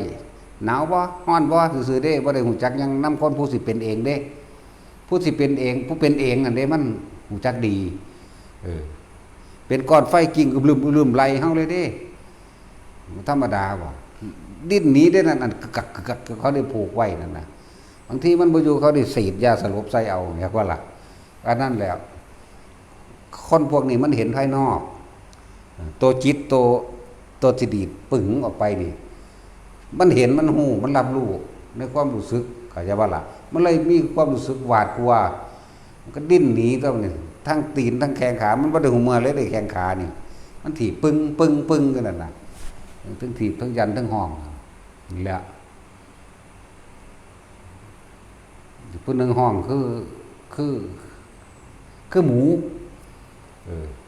หนาวบ่ร้อนบ่ซื่อๆเด้บ่ได้หูจักยังนำคนผู้สิเป็นเองเด้ผู้สิเป็นเองผู้เป็นเองอันเด้มันหูจักดีเป็นก้อนไฟกิ่งลืมไหลเฮาเลยเด้ธรรมดาบ่ดิ้นหนีได้นั่นอันกักเขาได้ผูกไว้นั่นน่ะบางทีมันบ่อยู่เขาได้ฉีดยาสลบใส่เอาอยากว่าล่ะอันนั้นแหละคนพวกนี้มันเห็นภายนอกตัวจิตตัวจิตดีปึ๋งออกไปนี่มันเห็นมันหูมันรับรู้ในความรู้สึกเขาจะว่าล่ะมันเลยมีความรู้สึกหวาดกลัวมันก็ดิ้นหนีตัวนี้ทั้งตีนทั้งแขนขามันบ่ได้หูเมื่อเลยได้แขนขานี่มันถีบปึ้งกันนั่นน่ะทั้งถีบทั้งยันทั้งห้องนี่แหละผู้หนึ่งห้องคือหมู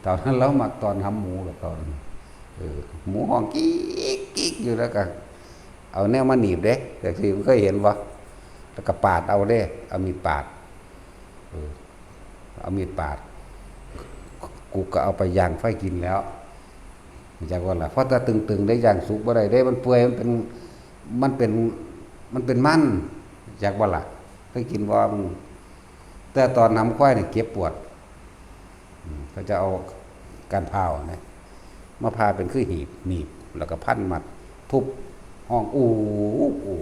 ตอนนั้นเรามาตอนทำหมูแล้วตอนหมูห้องกิ๊กอยู่แล้วก็เอาแนวมาหนีบเด้แต่ที่ผมเคยเห็นว่าแล้วก็ปาดเอาเด้เอามีดปาดเอามีดปาดกูก็เอาไปย่างไฟกินแล้วจากว่าล่ะเพราะถ้าตึงได้ย่างสุกบ่ได้ได้มันเปื่อยมันเป็นมันจากว่าล่ะเคยกินว่าแต่ตอนน้ำควายเนี่ยเก็บปวด เขาจะเอาการพาวนะมาพาเป็นคือหีบหนีบแล้วก็พันมัดทุบห้องอู้อู้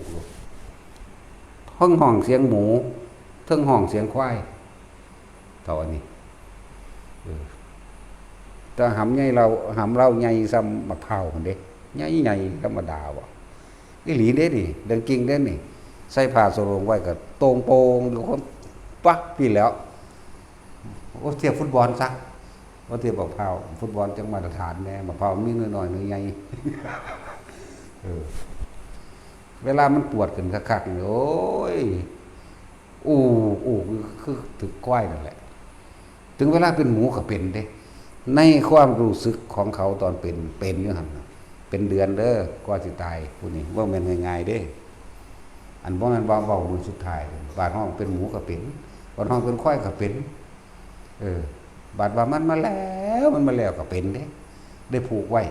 ห้องเสียงหมูเทิงห้องเสียงควายเท่านี้แต่หำใหญ่เราใหญ่ซ้ำมะพร้าวคนเด้ใหญ่ธรรมดาวะนี่หลีเด้นี่เดินกิ่งเด้นี่ใส่ผ้าสรงไว้กับตรงโปงหรือคนปักพี่แล้วโอ้เทียบฟุตบอลซะว่าเทียบมะพร้าวฟุตบอลจังมาตรฐานแน่มะพร้าวมีน้อยๆเนื้อใหญ่เวลามันปวดขึ้นคักๆโอ้ยอู้คือถึงก้อยนั่นแหละถึงเวลาเป็นหมูก็เป็นเด้ในความรู้สึกของเขาตอนเป็นอยู่หั่นเป็นเดือนเด้อกว่าสิตายผู้นี้บ่แม่นง่ายๆเด้อันบ่แม่นว่าเว้ามื้อสุดท้ายบาดห้องเป็นหมูก็เป็นบาดห้องเป็นควายก็เป็นบาดว่ามันมาแล้วก็เป็นเด้ได้ผูกไว้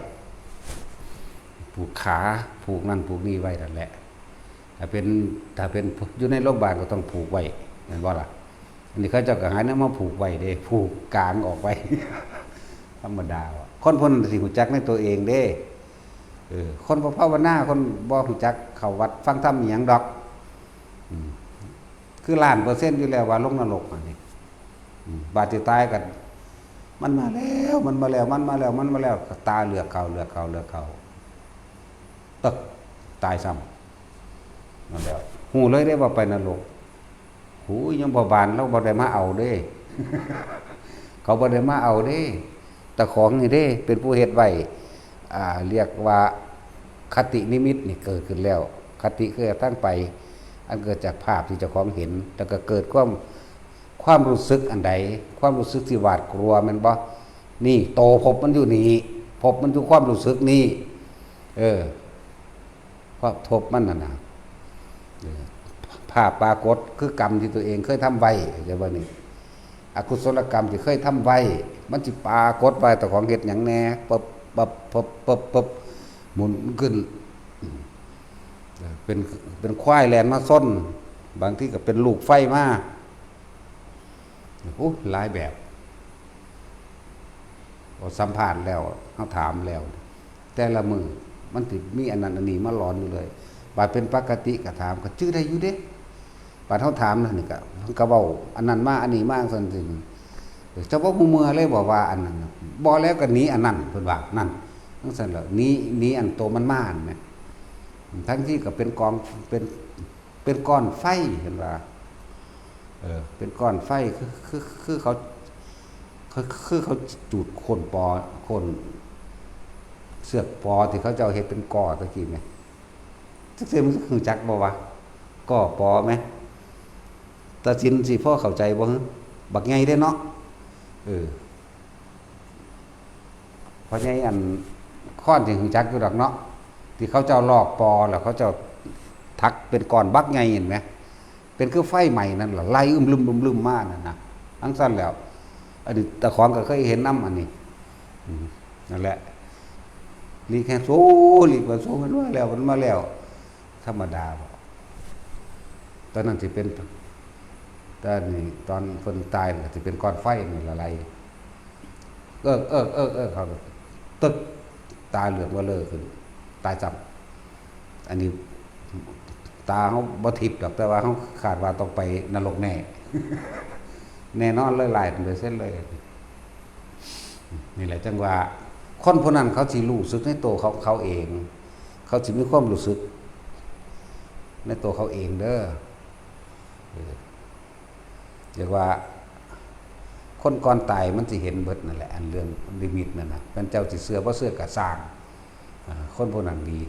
ผูกขาผูกนั่นผูกนี่ไว้นั่นแหละถ้าเป็นอยู่ในโรงพยาบาลก็ต้องผูกไว้เห็นบ่ล่ะอันนี้เขาเจ้าก็หายนำมาผูกไว้เด้ผูกกลางออกไว้ ธรรมดาว่ะคนพ้นสิหูจักในตัวเองเด้คนบ่ภาวนาคนบ่หูจักเข้าวัดฟังธรรมอีหยังดอกคือล้านเปอร์เซ็นต์อยู่แล้วว่าลงนรกอันนี้บาดสิตายกันมันมาแล้วตาเหลือกเขาตึกตายซ้ำนั่นแหละหูเลยได้ว่าไปนรกหูยังบ่บานเราบ่ได้มาเอาเด้ เขาบ่ได้มาเอาเด้แต่ของนี่เด้เป็นผู้เฮ็ดไว้เรียกว่าคตินิมิตนี่เกิดขึ้นแล้วคติคือตั้งไปอันเกิดจากภาพที่เจ้าของเห็นแล้วก็เกิดความรู้สึกอันใดความรู้สึกที่หวาดกลัวมันบ่นี่โตพบมันอยู่นี่พบมันอยู่ความรู้สึกนี่เพราะทบมันน่ะภาพปรากฏคือกรรมที่ตัวเองเคยทำไว้จะว่านี่อกุศลกรรมที่เคยทำไว้มันสิปรากฏไว้แต่ของเฮ็ดหยังแน่ปั๊บหมุนขึ้นเป็นควายแลนมาส้นบางที่ก็เป็นลูกไฟมาโอ้หลายแบบสัมภาษณ์แล้วเขาถามแล้วแต่ละมือมันติดมีอันนั้นอันนี้มาหลอนอยู่เลยบาดเป็นปกติก็ถามก็ชื่อได้อยู่เด้บาดเขาถามนั่นนี่ก็เว้าอันนั้นมาอันนี้มาซั่นสิเฉพาะผู้เมื่อเลยบอกว่าอันนั้นบ่แล้วก็หนีอันนั้นเพิ่นว่านั่นจังซั่นแล้วหนีอันโตมันมาอันแม่ทั้งที่ก็เป็นกองเป็นก้อนไฟเห็นว่าเป็นก้อนไฟคือเขาจุดโคนปอโคนเสือกปอที่เขาจะเอาเฮ็ดเป็นก่อตะกี้ไงจักเสียมันคือจักบ่วะก่อปอไหมตาจินสิพ่อเข้าใจบ่ฮะบักใหญ่เด้เนาะเพราะไงอันค้อนที่คือจักอยู่ดอกเนาะที่เขาจะลอกปอแล้วเขาจะทักเป็นก้อนบักใหญ่เห็นไหมเป็นคือไฟใหม่นั่นล่ะไล่ลึมมานั่นน่ะทั้งสั้นแล้วอดีตตะของก็เคยเห็นน้ำอันนี้นั่นแหละลีแค่โซ่ลีกว่าโซ่มันมาแล้วธรรมดาตอนนั้นที่เป็นตอนคนตายเนี่ยที่เป็นก้อนไฟนี่ละลายเขาตึกตาเหลือกว่าเลิกขึ้นตายจำอันนี้ตาเขาบ่ทิพย์ดอกแต่ว่าเขาขาดว่าต้องไปนรกแน่ แน่นอนเลยหลายเลยเส้นเลยนี่แหละจังว่าคนพวกนั้นเขาสิรู้สึกในตัวเขาเองเขาสิมีความรู้สึกในตัวเขาเองเด้อเรียกว่าคนก่อนตายมันสิเห็นเบิดนั่นแหละอันเรื่องลิมิตนั่นน่ะเป็นเจ้าสิเสื้อบ่เสื้อก็สร้างคนพวกนั้นดี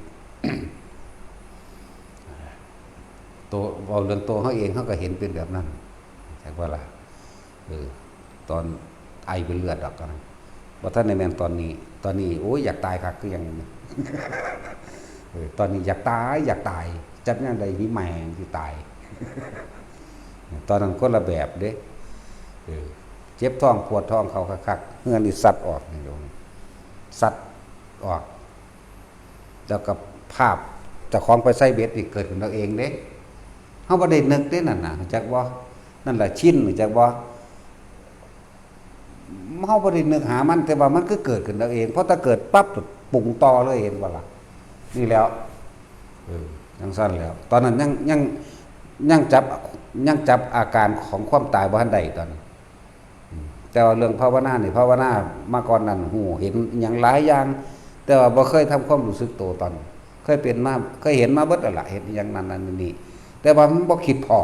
ตัวเอาเรื่องตัวเขาเองเขาก็เห็นเป็นแบบนั้นใช่ป่ะล่ะตอนไอเป็นเลือดออกกันว่าท่านในแมนตอนนี้โอ้ยอยากตายครับคือยัง ตอนนี้อยากตายจัดงานใดนี่แมงที่ตาย ตอนนั้นก็ละแบบเด้เจ็บท้องปวดท้องเขาคักเงื่อนนี่สัตว์ออกนี่โยมสัตว์ออกแล้วกับภาพจะคล้องไปใส่เบ็ดนี่เกิดขึ้นเราเองเด้เขาบ่ได้นึกเด้นั่นน่ะจักว่านั่นแหละชิ้นจักว่า เฮาบ่ได้นึกหามันแต่ว่ามันก็เกิดขึ้นเองเพราะถ้าเกิดปั๊บปรุงต่อเลยเห็นบ่ล่ะนี่แล้วจังซั่นแล้ว ตอนนั้นยังจับอาการของความตายบ่ทันได้ตอนนั้นแต่ว่าเรื่องภาวนานี่ภาวนามาก่อนนั้นหูเห็นหยังหลายอย่างแต่ว่าบ่เคยทำความรู้สึกตัวตอนเคยเป็นมาเคยเห็นมาเบิดแล้วล่ะเห็นอย่างนั้นนี่แต่ว่ามันบ่คิดพอ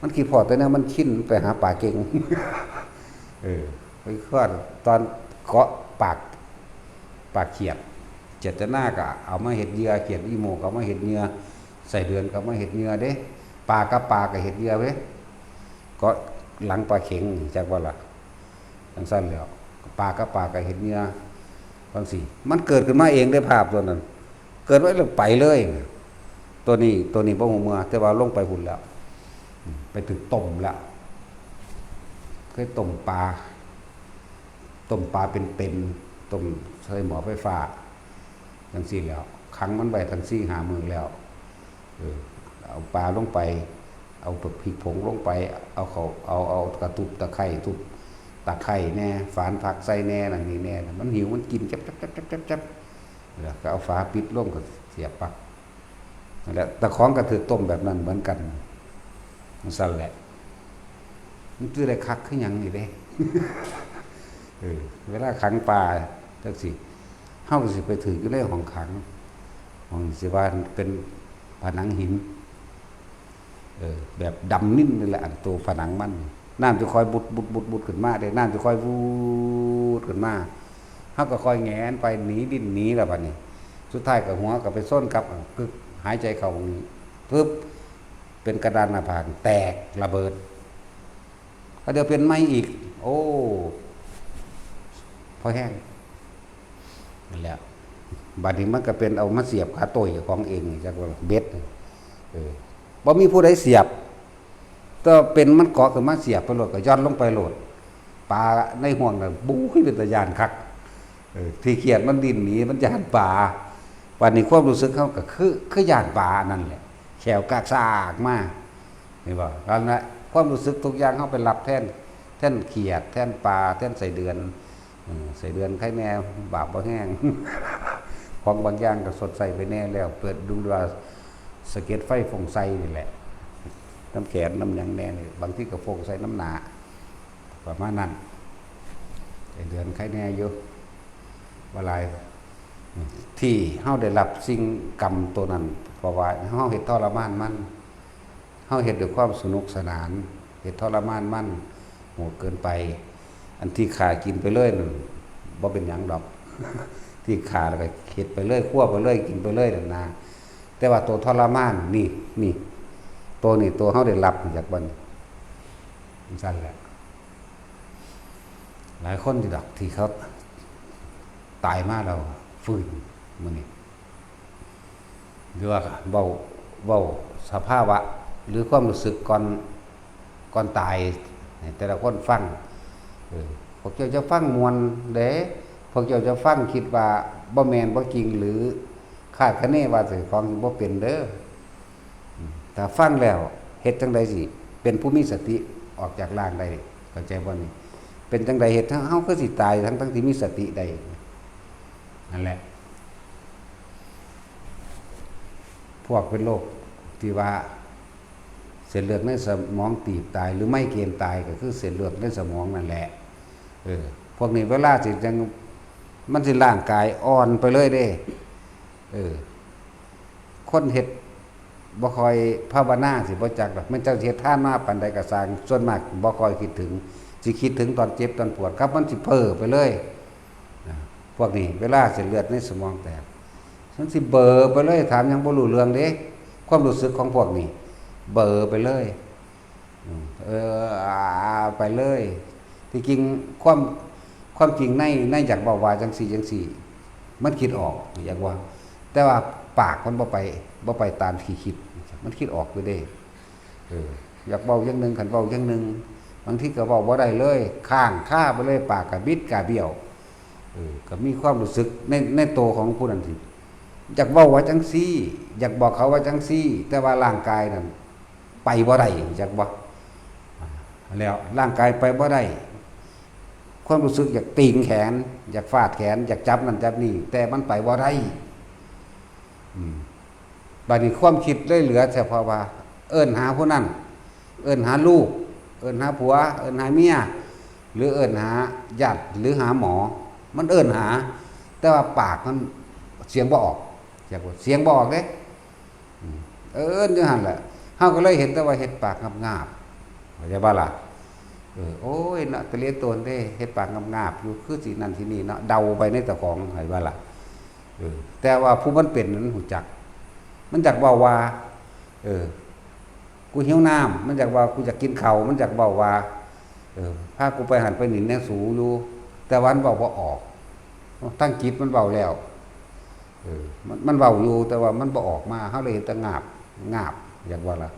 มันคิดพอแต่เนี่ยมันชินไปหาปลาเก่งไปคว้าตอนเกาะปากเขียดเจตนาก็เอามาเฮ็ดเหยื่อเขียดอีโมก็เอามาเฮ็ดเหยื่อใส่เดือนก็เอามาเฮ็ดเหยื่อเด้ปลาก็เฮ็ดเหยื่อเว้ยก็หลังปลาเข็งจักว่าล่ะจังซั่นแล้วปลาก็เฮ็ดเหยื่อบางสิมันเกิดขึ้นมาเองได้ภาพตัวนั้นเกิดไว้แล้วไปเลยตัวนี้บ่ฮู้เมื่อแต่ว่าลงไปหุ่นแล้วไปถึงต้มแล้วเคยต้มปลาเป็นต้มใส่หม้อไฟฟ้าจังซี่แล้วขังมันไว้ทั้ง4-5 มื้อแล้วเอาปลาลงไปเอาพริกผงลงไปเอากระตุบตะไคร้ทุบตะไคร้แน่ฝานผักใส่แน่นั่นนี่แน่มันหิวมันกินจับแล้วก็เอาฝาปิดลงก็เสียบปลั๊กนั่นแหละตะของก็ถือต้มแบบนั้นเหมือนกันมันสั่นแหละมันคือได้คักคือหยังนี่เด้ เวลาขังปลาจังซี่เฮาก็สิไปถืออยู่ในห้องขังห้องสิว่าเป็นผนังหินแบบดำนิ่มนี่แหละอันตัวผนังมันน้ำจะคอยบุดขึ้นมาเด้น้ำจะคอยวูดขึ้นมาเฮาก็คอยแงนไปหนีดิ้นหนีแล้วบัดนี้สุดท้ายก็หัวก็ไปส้นกับกึกหายใจเข้าตรงนี้ปึ๊บเป็นกระดานหน้าผากแตกระเบิดก็เดี๋ยวเป็นไม้อีกโอ้พอแห้งนั่นแหละบัดนี้มันก็เป็นเอามาเสียบขาโต้ยของเองจักว่าเบ็ดบ่มีผู้ใดเสียบก็เป็นมันเกาะขึ้นมาเสียบไปโลดก็ย้อนลงไปโลดปลาในห่วงน่ะบู๊เป็นตะยานคักที่เขียดมันดิ้นหนีมันย่านปลาวันนี้ความรู้สึกเขาก็คือย่านปลานั่นแหละแขวกากซากมานี่บ่แล้วนะความรู้สึกทุกอย่างเขาไปรับแทนเขียดแทนปลาแทนใส่เดือนไข่แน่บาปบ่แห้ง ของบางอย่างก็สดใสไปแน่แล้วเปิดดูว่าสเก็ตไฟฟงใสนี่แหละน้ำแข็งน้ำหยังแน่นี่บางที่ก็ฟงใสน้ำหนาประมาณนั้นไอ้เดือนไข่แน่อยู่ว่าหลายที่เฮาได้รับสิ่งกรรมตัวนั้นเพราะว่าเฮาเฮ็ดทรมานมันเฮาเฮ็ดด้วยความสนุกสนานเฮ็ดทรมานมันโหดเกินไปอันที่ขากินไปเลยนั่นบ่เป็นหยังดอก ที่ขาแล้วก็เฮ็ดไปเลยคั่วไปเลยกินไปเลยนั่นนะแต่ว่าตัวทรมานนี่ตัวเฮาได้รับจากบัดนี้ซั่นแหละหลายคนที่ดอกที่เขาตายมาแล้วฟื้นมื้อนี้หรือว่าเว้าสภาวะหรือความรู้สึกก่อนตายให้แต่ละคนฟังพวกเจ้าจะฟังมวลเด้พวกเจ้าจะฟังคิดว่าบ่แม่นบ่จริงหรือคาดคะเนว่าสิของบ่เป็นเด้อถ้าฟังแล้วเฮ็ดจังได๋สิเป็นผู้มีสติออกจากร่างได้เข้าใจบ่นี่เป็นจังได๋เฮ็ดเฮาคือสิตายทั้งที่มีสติได้นั่นแหละพวกเป็นโรคที่ว่าเส้นเลือดในสมองตีบตายหรือไม่เกณฑ์ตายก็คือเส้นเลือดในสมองนั่นแหละพวกนี้เวลาสิจังมันสิร่างกายอ่อนไปเลยเด้คนเฮ็ดบ่ค่อยภาวนาสิบ่จักดอกมันเจ้าเฮ็ดทานมาปานใดก็สร้างส่วนมากบ่ค่อยคิดถึงสิคิดถึงตอนเจ็บตอนปวดครับมันสิเพ้อไปเลยพวกนี้เวลาเส้นเลือดในสมองแตกมันสิเบลอไปเลยถามยังบ่รู้เรื่องเด้ความรู้สึกของพวกนี้เบลอไปเลยไปเลยที่จริงความจริงในอยากบอกว่าจังสี่มันคิดออกอยากว่าแต่ว่าปากมันบ่ไปตามที่คิดมันคิดออกไปเด้อยากเว้าอย่างนึงคันเว้าอย่างนึงบางทีก็เว้าบ่ได้เลยข้างค่าไปเลยปากก็บิดก็เบี้ยวก็มีความรู้สึกในตัวของผู้นั้นสิอยากเว้าว่าจังซี่อยากบอกเขาว่าจังซี่แต่ว่าร่างกายนั้นไปบ่ได้จักบ่แล้วร่างกายไปบ่ได้ ความรู้สึกอยากตีงแขนอยากฟาดแขนอยากจับนั่นจับนี่แต่มันไปบ่ได้บัดนี้ความคิดเลยเหลือเฉพาะว่าเอิ้นหาผู้นั้นเอิ้นหาลูกเอิ้นหาผัวเอิ้นหาเมียหรือเอิ้นหาญาติหรือหาหมอมันเอิ้นหาแต่ว่าปากมันเสียงบ่ออกเสียงบ่ออกเด้เอิ้นอยู่หั่นแหละเฮาก็เลยเห็นแต่ว่าเฮ็ดปากงาบๆเข้าใจบ่ล่ะโอ้ยเนาะตะเลียตนเด้เฮ็ดปากงาบๆอยู่คือสินั่นสินี่เนาะเดาไปในเจ้าของให้ว่าล่ะแต่ว่าผู้มันเป็นนั้นหูจักมันจักเว้าว่ากูหิวน้ำมันจักว่ากูอยากกินข้าวมันจักเว้าว่าพากูไปหันไปหนินแนสูอยู่แต่วันเว้าบ่ออกตั้งจิตมันเว้าแล้วมันเว้าอยู่แต่ว่ามันบ่ออกมาเฮาเลยเห็นแต่งาบอยากว่าล่ะ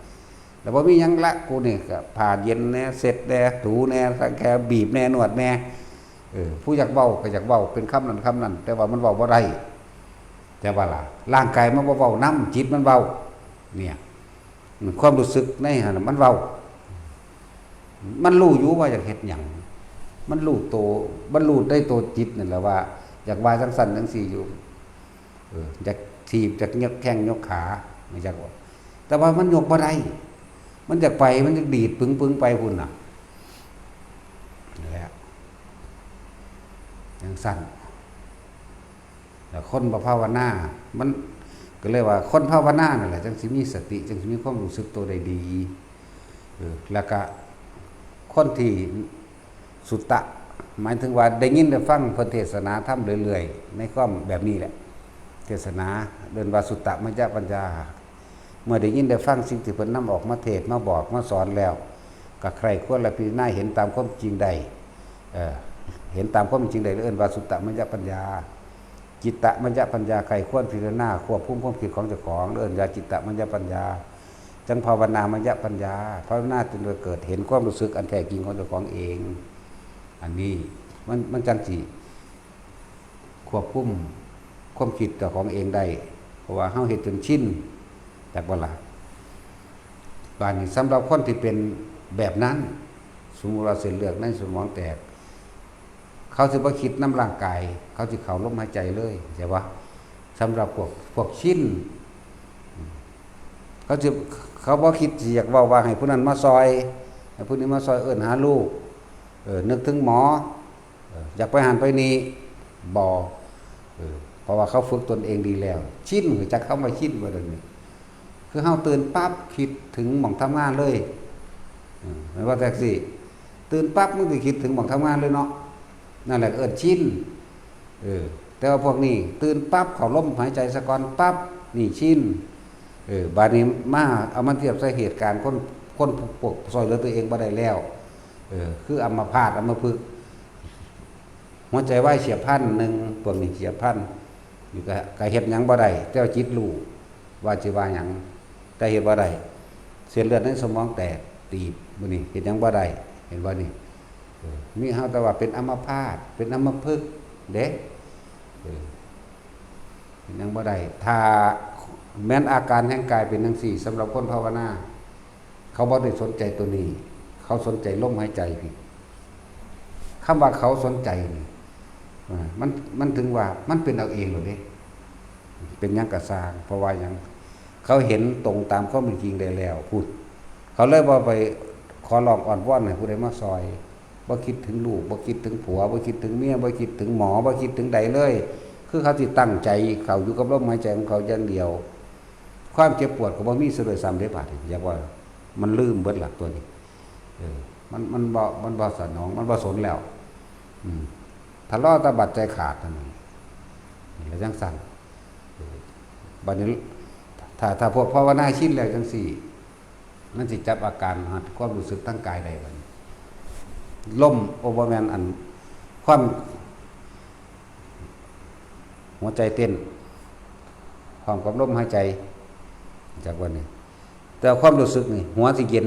แล้วบ่มีหยังละกูนี่ก็ผ่าเย็นแน่เสร็จแน่ถูแน่สังแค่บีบแน่นวดแน่ผู้อยากเว้าก็อยากเว้าเป็นคำนั้นแต่ว่ามันเว้าบ่ได้แต่ว่าล่ะร่างกายมันบ่เว้านำจิตมันเว้าเนี่ยความรู้สึกในหั่นมันเว้ามันรู้อยู่ว่าอยากเฮ็ดหยังมันรู้โตมันรู้ได้โตจิตนั่นแหละว่าอยากว่าจังซั่นจังซี่อยู่อยากถีบอยากยกแข้งยกขาไม่จักว่าแต่ว่ามันยกบ่ได้มันอยากไปมันอยากดีดปึ้งไปพุ่นน่ะแล้วจังซั่นแล้วคนบ่ภาวนามันก็เลยว่าคนภาวนานั่นแหละจังสิมีสติจังสิมีความรู้สึกตัวได้ดีแล้วก็คนที่สุตตะหมายถึงว่าได้ยินได้ฟังเพิ่นเทศนาธรรมเรื่อยๆในความแบบนี้แหละเทศนาเดินว่าสุตตะมัจจปัญญาเมื่อได้ยินได้ฟังสิ่งที่เพิ่นนำออกมาเทศมาบอกมาสอนแล้วก็ใครควรละพิจารณาเห็นตามความจริงใดเห็นตามความจริงใดเอิ้นว่าสุตตะมัจจปัญญาจิตตะมัจจปัญญาใครควรพิจารณาควบคุมความคิดของเจ้าของเอิ้นว่าจิตตะมัจจปัญญาจังภาวนามัจจปัญญาภาวนาจนเกิดเห็นความรู้สึกอันแท้จริงของเจ้าของเองอันนี้มันจังสิควบคุมความคิดเจ้าของเองได้เพราะว่าเฮาเฮ็ดจนชินแต่บ่ล่ะบาดนี้สำหรับคนที่เป็นแบบนั้นสมมุติว่าเส้นเลือดในสมองแตกเขาสิบ่คิดน้ำร่างกายเขาสิเข้าลมหายใจเลยใช่ปะสำหรับพวกชินเขาบ่คิดสิอยากเว้าว่าให้ผู้นั้นมาซอยให้ผู้นี้มาซอยเอิ้นหาลูกนึกถึงหมออยากไปหันไปนี่บ่เพราะว่าเขาฝึกตนเองดีแล้วชินจักเข้ามาชินบ่ได้นี่คือเฮาตื่นปั๊บคิดถึงหม่องทำงานเลยไม่ว่าแต่สิตื่นปั๊บมึงสิคิดถึงหม่องทำงานเลยเนาะนั่นแหละเอิ้นชินแต่ว่าพวกนี้ตื่นปั๊บเข้าลมหายใจซะก่อนปั๊บนี่ชินบาดนี้มาเอามาเทียบใส่เหตุการณ์คนปกซอยเหลือตัวเองบ่ได้แล้วคืออัมพาตอัมพฤกษ์หัวใจวายเฉียบพลันนึงพวกนี้เฉียบพลันอยู่ก็เฮ็ดหยังบ่ได้แต่จิตรู้ว่าสิว่าหยังแต่เฮ็ดบ่ได้เส้นเลือดในสมองแตกตีบมื้อนี้เฮ็ดหยังบ่ได้เห็นบ่นี่มีเฮาแต่ว่าเป็นอัมพาตเป็นอัมพฤกษ์เด้เฮ็ดหยังบ่ได้ถ้าแม้นอาการแห่งกายเป็นจังซี่สำหรับคนภาวนาเขาบ่ได้สนใจตัวนี้เขาสนใจลมหายใจพี่คำว่าเขาสนใจนี่มันถึงว่ามันเป็นเอาเองเลยเป็นหยังกระสร้างเพราะว่าหยังเขาเห็นตรงตามข้อเป็นจริงได้แล้วพูดเขาเลยว่าไปขอร้องอ่อนวอนให้ผู้ใดมาซอยบ่คิดถึงลูกบ่คิดถึงผัวบ่คิดถึงเมียบ่คิดถึงหมอบ่คิดถึงใดเลยคือเขาสิตั้งใจเขาอยู่กับลมหายใจของเขาอย่างเดียวความเจ็บปวดก็บ่มีซะด้วยซ้ำได้บาดนี้อยากว่ามันลืมเบิดหลักตัวนี้มันบ่สนองมันบ่สนแล้วทะเลาะตะบัดใจขาดนั่นนี่แล้วจังสั่นบัดนี้ถ้าพวกภาวนาชินแล้วจังซี่มันสิจับอาการความรู้สึกทางกายได้บัดนี้ลมโอเวอร์แมนอันความหัวใจเต้นความกับลมหายใจจากวันนี้แต่ความรู้สึกนี่หัวสิเย็น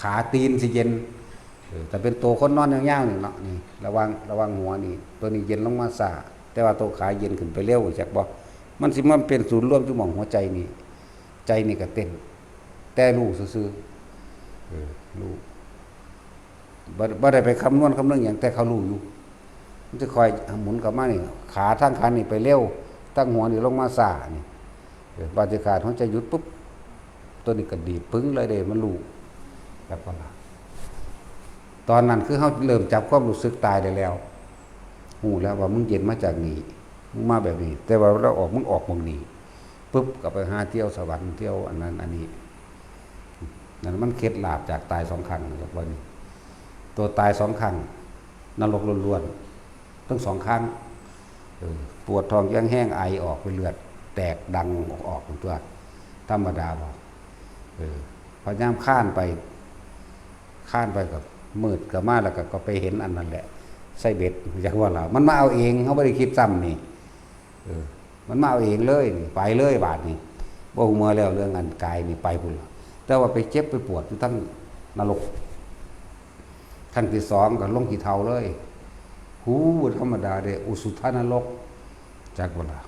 ขาตีนสิเย็นแต่เป็นตัวคนนอนยาวๆนี่เนาะนี่ระวังหัวนี่ตัวนี้เย็นลงมาซาแต่ว่าตัวขาเย็นขึ้นไปเร็วจักบ่มันสิมันเป็นศูนย์รวมจุหม่องหัวใจนี่ใจนี่ก็เต้นแต่รู้ซื่อๆรู้ บ่ได้ไปคำนวณคำนึงอย่างแต่เขารู้อยู่มันจะคอยหมุนกลับมานี่ขาทั้งขานี่ไปเร็วตั้งหัวนี่ลงมาซ่านี่บาดขาดเขาจะหยุดปุ๊บตัวนี้ก็ดีปึ้งเลยเด้มันรู้แบบว่าตอนนั้นคือเขาเริ่มจับความรู้สึกตายได้แล้วหูแล้วว่ามึงเย็นมาจากนี่มึงมาแบบนี้แต่ว่าเราออกมึงออกมึงนี่ปุ๊บกลับไปหาเที่ยวสวรรค์เที่ยวอันนั้นอันนี้นั่นมันเคล็ดลาบจากตาย2 ครั้งจากวันนี้ตัวตาย2 ครั้งนรกล้วนๆทั้ง2 ครั้งปวดท้องยังแห้งไอออกไปเลือดแตกดังออกตัวธรรมดาบอกพยายามข้านไปกับมืดกับมาแล้วก็ไปเห็นอันนั้นแหละไส้เบ็ดอยากว่าเรามันมาเอาเองเขาไม่ได้คิดซ้ำนี่มันมาเอาเองเลยไปเลยบาดนี่บ่ฮู้เมื่อแล้วเรื่องอันกายนี่ไปพุ่นแต่ว่าไปเจ็บไปปวดอยู่ทั้งนรกขั้นที่2ก็ลงขี้เถ้าเลยหูธรรมดาเด้อุสุทานรกจักว่าล่ะ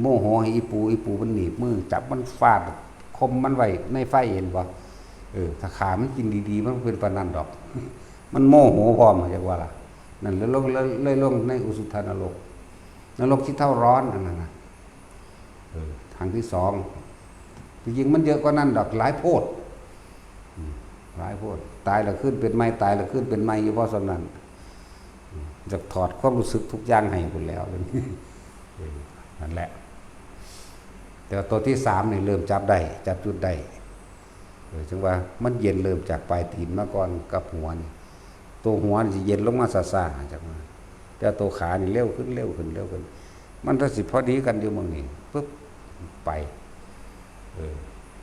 โมโหให้อีปูมันหนีบมือจับมันฟาดคมมันไว้ในไฟเห็นบ่ถ้าขามันกินดีๆมันเป็นปานนั้นดอกมันโมโหพร้อมจักว่าล่ะนั่นเลยลงในอุสุทานรกนรกที่เท่าร้อนอันนั้นน่ะทางที่2จริงๆมันเยอะกว่านั้นดอกหลายโพดตายแล้วขึ้นเป็นไม้ตายแล้วขึ้นเป็นไม้อยู่เพราะฉะนั้นจะถอดความรู้สึกทุกอย่างให้คุณแล้วนั่นแหละแต่ตัวที่3นี่เริ่มจับจุดได้จึงว่ามันเย็นเริ่มจากปลายตีนมาก่อนกับหัวนี่ตัวหัวนี่จะเย็นลงมาซ่าๆจากมาแต่ตัวขานี่เร็วขึ้นมันถ้าสิพอดีกันอยู่มึงนี่ปึ๊บไป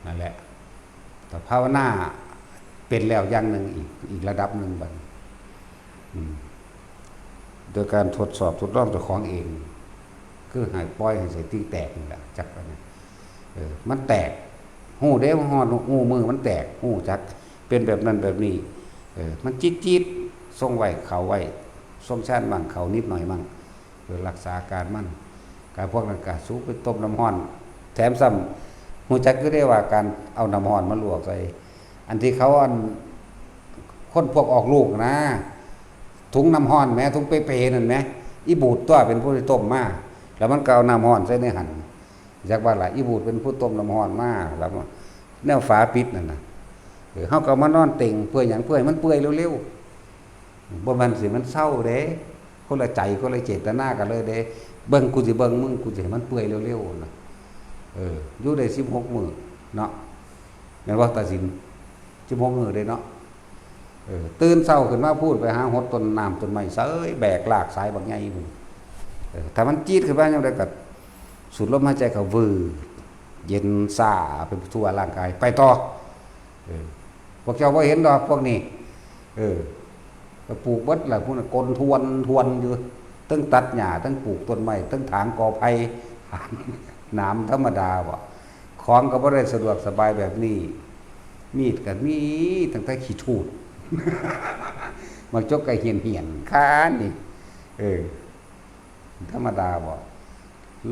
นั่นแหละแต่ภาวนาเป็นแล้วอย่างหนึ่งอีกระดับหนึ่งบัดโดยการทดลองตัวของเองคือหายปล่อยให้ใส่ติ้งแตกนี่แหละจักกันมันแตกหูเด้หอดหูมือมันแตกหูจักเป็นแบบนั้นแบบนี้มันจี๊ดทรงไว้เขาไว้ทรงชาติมั่งเขานิดหน่อยมั่งเพื่อรักษาการมั่นการพวกนั้นก็สูบไปต้มน้ำร้อนแถมซ้ำหูจักก็ได้ว่าการเอาน้ำร้อนมาลวกใส่อันที่เขาคนพวกออกลูกนะถุงน้ำร้อนแม้ถุงเปๆนั่นแม้อีบูดตัวเป็นผู้ที่ต้มมาแล้วมันก็เอาน้ำร้อนใส่ในหั่นจากว่าหลายอีบูดเป็นผู้ต้มน้ำร้อนมาแล้วแนวฝาปิดนั่นน่ะเฮาก็มานอนเต็งเพื่อหยังเพื่อให้มันเปื่อยเร็วๆบ่มันสิมันเศร้าเด้คนละใจคนละเจตนากันเลยเด้เบิ่งกูสิเบิ่งมึงกูสิให้มันเปื่อยเร็วๆน่ะอยู่ได้16 มื้อเนาะแม่นว่าตัดสิน16 มื้อได้เนาะตื่นเช้าขึ้นมาพูดไปหาหดต้นน้ำต้นไม้เสยแบกลากสายบักใหญ่พุ่นถ้ามันจี๊ดขึ้นมาจังได๋ก็สูดลมหายใจเข้าวือเย็นซ่าไปทั่วร่างกายไปต่อพวกเจ้าบ่เห็นดอกพวกนี้ก็ปลูกเบิดล่ะพวกนั้นกลทวนอยู่ทั้งตัดหญ้าทั้งปลูกต้นไม้ทั้งถางกอไผ่น้ำธรรมดาบ่ของก็บ่ได้สะดวกสบายแบบนี้มีดก็มีตั้งแต่ขี้ทูดมาจกไก่เหียนค้านนี่ธรรมดาบ่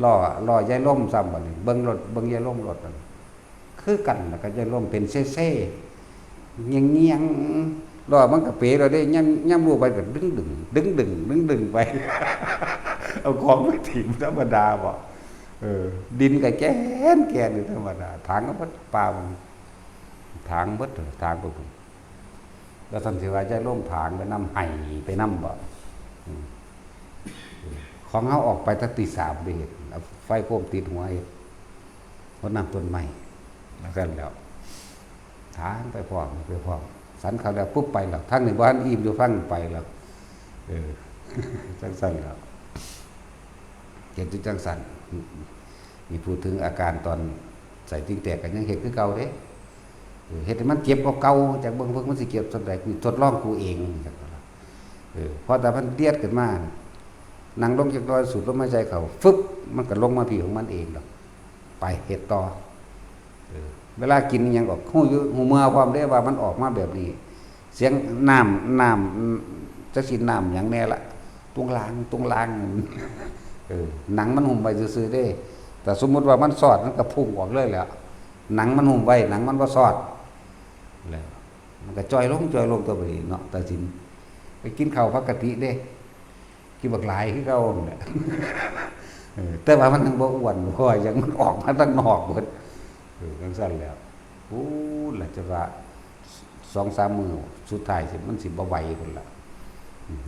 ล่อยายล่มซ้ำบ่นี่เบิ่งยายล่มรถนั่นคือกันแล้วก็ยายล่มเป็นเซ่ๆเงียงๆล้อมันก็เป๋แล้วเด้ย่ำรู้ไปก็ดึงไป เอาของไปถิ่มธรรมดาบ่ดินก็แก่นอยู่ธรรมดาถางก็เบิดป่ามันถางเบิดถางบ่แล้วท่านสิว่าใจร่มถางไปนำไห้ไปนำบ่ของเฮาออกไปตั้งตี 3ได้เห็นไฟโคมติดหัวเฮ็ดเพราะนำต้นไม้แล้วกันแล้วถางไปพร้อมสันเขาแล้วปุ๊บไปแล้วทางนี้บ่ทันอิ่มอยู่ฟังไปแล้วจังซั่นแล้วเห็นจังซั่นมีพูดถึงอาการตอนใส่ติ้งแตกก็ยังเฮ็ดคือเก่าเด้เฮ็ดให้มันเจ็บกว่าเก่าจากเบิ่งมันสิเจ็บส่วนใดกูทดลองกูเองจังว่าพอแต่มันเลียดขึ้นมานั่งลงจักหน่อยสูดลมหายใจเข้าฟึบมันก็ลงมาพี่ของมันเองดอกไปเฮ็ดต่อเวลากินหยังออกฮู้อยู่ฮู้เมื่อความได้ว่ามันออกมาแบบนี้เสียงน้ำจะสิน้ำหยังแน่ละตุงลางหนังมันหุ้มไว้ซื่อๆเด้แต่สมมุติว่ามันสอดมันก็พุ่งออกเลยแหละหนังมันหุ้มไว้หนังมันบ่สอดแล้ว มันก็จอยลงตัวไปเนาะตัดสินไปกินข้าวปกติเด้กินบักหลายคือเก่าแหละแต่ว่ามันยังบ่อ้วนเพราะว่ายังมันออกมาตั้งนอกเบิดจังซั่นแล้วโอ้ล่ะจะว่า 2-3 มื้อสุดท้ายสิมันสิบ่ไหวพุ่นล่ะ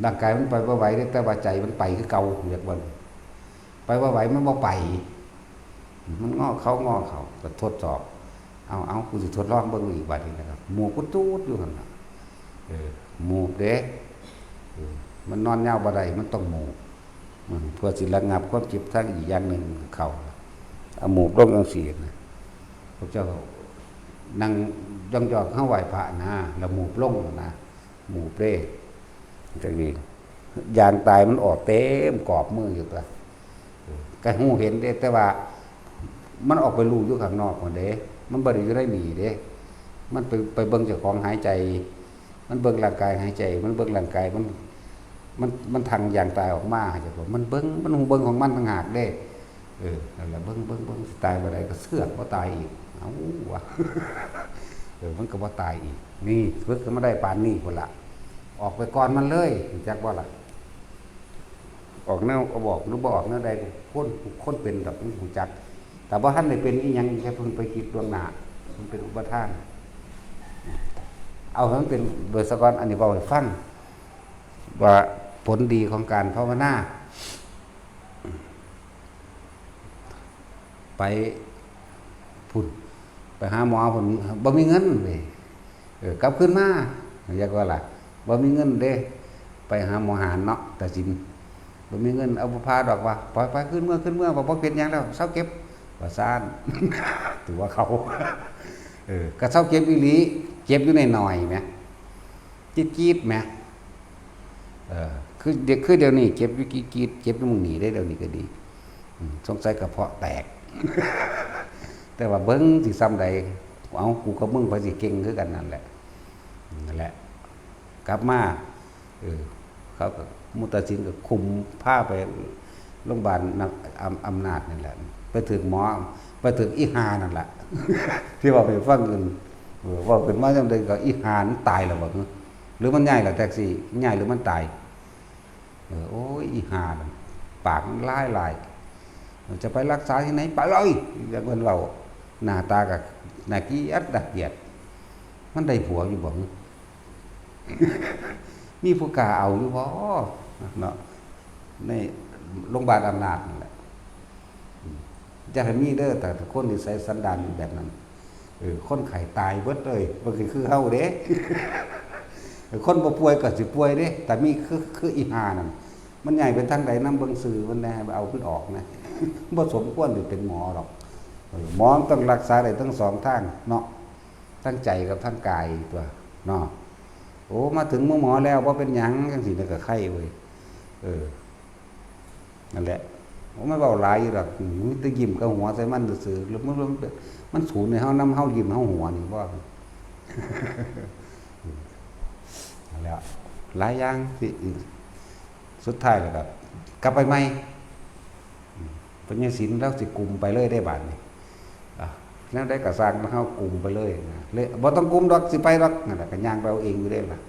ร่างกายมันไปบ่ไหวแต่ว่าใจมันไปคือเก่าเรียกว่าไปบ่ไหวมันบ่ไปมันงอเขาก็ทดสอบเอากูสิทดลองเบิ่งอีกบัดนี้นะครับหมู่กูตูดอยู่หั่นน่ะหมู่เด้มันนอนยาวบ่ได้มันต้องหมู่เพื่อสิระงับความเจ็บทั้งอีกอย่างหนึ่งเข้าเอาหมู่ลงจังซี่นะพวกเจ้านั่งย่องๆเข้าไหว้พระนะแล้วหมู่ลงนะหมู่เปรตจังนี้ยางตายมันออกเต็มกรอบมืออยู่ตัวก็ฮู้เห็นเด้แต่ว่ามันออกไปรู้อยู่ข้างนอกหมดเด้มันบ่ได้อยู่ได้หนีเด้มันไปเบิ่งเจ้าของหายใจมันเบิ่งร่างกายหายใจมันเบิ่งร่างกายมันทางอย่างตายออกมาจังบ่มันเบิ่งมันหูเบิ่งของมันต่างหากเด้นั่นแหละเบิ่งสิตายบ่ได้ก็เสือกบ่ตายอีกเอ้าว่ะมันก็บ่ตายอีกนี่ฝึกก็มาได้ปานนี้พุ่นล่ะออกไปก่อนมันเลยจักบ่ล่ะออกแนวก็บอกหรือบ่ออกแนวใดคนเป็นแบบนี้ฮู้จักแต่ว่าท่านได้เป็นอีหยังแค่เพิ่นไปคิดล่วงหน้ามันเป็นอุปทานเอาให้มันเป็นโดยสกอนอันนี้เว้าให้ฟังว่าผลดีของการภาวนาไปพุ่นไปหาหมอพุ่นบ่มีเงินเว้ยกลับขึ้นมาอยากว่าล่ะบ่มีเงินเด้ไปหาหมอหารเนาะแต่สินบ่มีเงินเอาบ่พาดอกว่าปล่อยไปขึ้นเมื่อบ่เป็นหยังแล้วเซาเก็บว่าซ่านถือว่าเขาก็เซาเก็บอีหลีเจ็บอยู่หน่อยๆแหมจี๊ดๆแหมคือเดี๋ยวนี้เจ็บอยู่จี๊ดๆเจ็บอยู่มึงหนีได้เดี๋ยวนี้ก็ดีสงสัยกระเพาะแตกแต่ว่าเบิ่งสิซ้ำใดเอากูกับมึงไปสิเก่งคือกันนั่นแหละกลับมาเขาก็มุตสินก็คุมผ้าไปโรงพยาบาลอำนาจนั่นแหละไปถึงหมอไปถึงอีหานั่นแหละ ที่ว่าไปฟังอื่นว่าเป็นมาจังได๋ก็อีหานตายแล้วบ่หรือมันง่ายล่ะแท็กซี่ง่ายหรือมันตายโอ้ยอีหาปากมันลายจะไปรักษาที่ไหนไปเลยอย่างเพิ่นเว้าหน้าตาก็น่าเกลียดดักเกียดมันได้ผัวอยู่บ่ มีผู้กล้าเอาอยู่บ่เนาะในโรงพยาบาลอำนาจนั่นแหละจะให้มีเด้อแต่คนที่ใส่สันดานแบบนั้นคนไข้ตายเบิดเลยบ่คือเฮาเด้ คนบ่ป่วยก็สิป่วยเด้แต่มีคืออีหานั่นมันใหญ่เป็นทางใดนำเบิ่งสื่อมันแน่เอาขึ้นออกนะ บ่สมควรสิเป็นหมอหรอกหมอต้องรักษาได้ทั้งสองทางเนาะทั้งใจกับทั้งกายตัวเนาะโอ้มาถึงหมอแล้วบ่เป็นหยังจังซี่ก็ไข้เว้ยนั่นแหละผมไม่เว้าหลายอยู่ดอกมีแต่ยิ้มกับหัวใส่มันซื่อๆแล้วมันสูญให้เฮานำเฮายิ้มเฮาหัวนี่บ่ นั่นแหละหลายอย่างที่สุดท้ายแล้วก็กลับไปใหม่ปัญญาศิลป์แล้วสิกลุ่มไปเลยได้บาดนี้แล้วได้กระสร้างเฮากลุ่มไปเลยเลยบ่ต้องกลุ่มดอกสิไปดอกนั่นแหละก็ย่างไปเอาเองอยู่ได้ล่ะ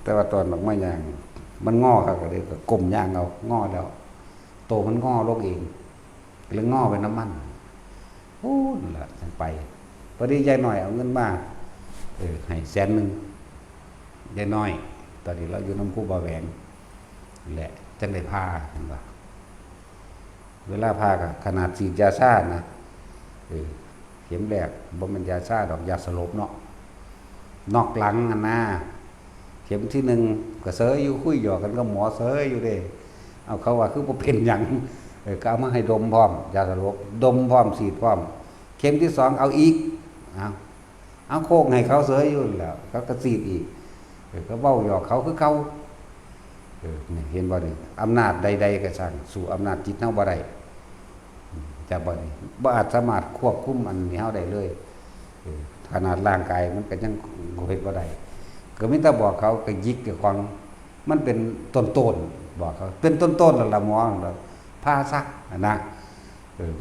แต่ว่าตอนดอกไม้ย่างมันงอครับก็เลยก็กลมย่างเอางอแล้วโตมันงอลงเองเลยงอไปน้ำมันโอ้นั่นล่ะจังไปพอดียายหน่อยเอาเงินมาให้100,000ยายน้อยตอนนี้เราอยู่น้ำคูบ่าแหวงแหละจังได้พาเห็นป่ะเวลาพาก็ขนาดฉีดยาชานะเข็มแรกบ่แม่นยาชาดอกยาสลบเนาะนอกหลังอันน่ะเข็มที่1ก็เสยอยู่คุยหยอกกันก็หมอเสยอยู่เด้เอาเขาว่าคือบ่เป็นหยังก็เอามาให้ดมพร้อมยาสลบดมพร้อมฉีดพร้อมเข็มที่2เอาอีกเอาโคกให้เขาเสยอยู่แล้วเขาก็ฉีดอีกก็เว้าหยอกเขาคือเขาเห็นบ่นี่อำนาจใดๆก็ช่างสู่อำนาจจิตเฮาบ่ได้จะบ่นี่บ่อาจสามารถควบคุมอันนี้เฮาได้เลยขนาดร่างกายมันก็ยังเฮ็ดบ่ได้ก็มีแต่บอกเขาก็ยิกกับของมันเป็นต้นๆบอกเขาเป็นต้นๆแล้วล่ะหมอพาซะนะ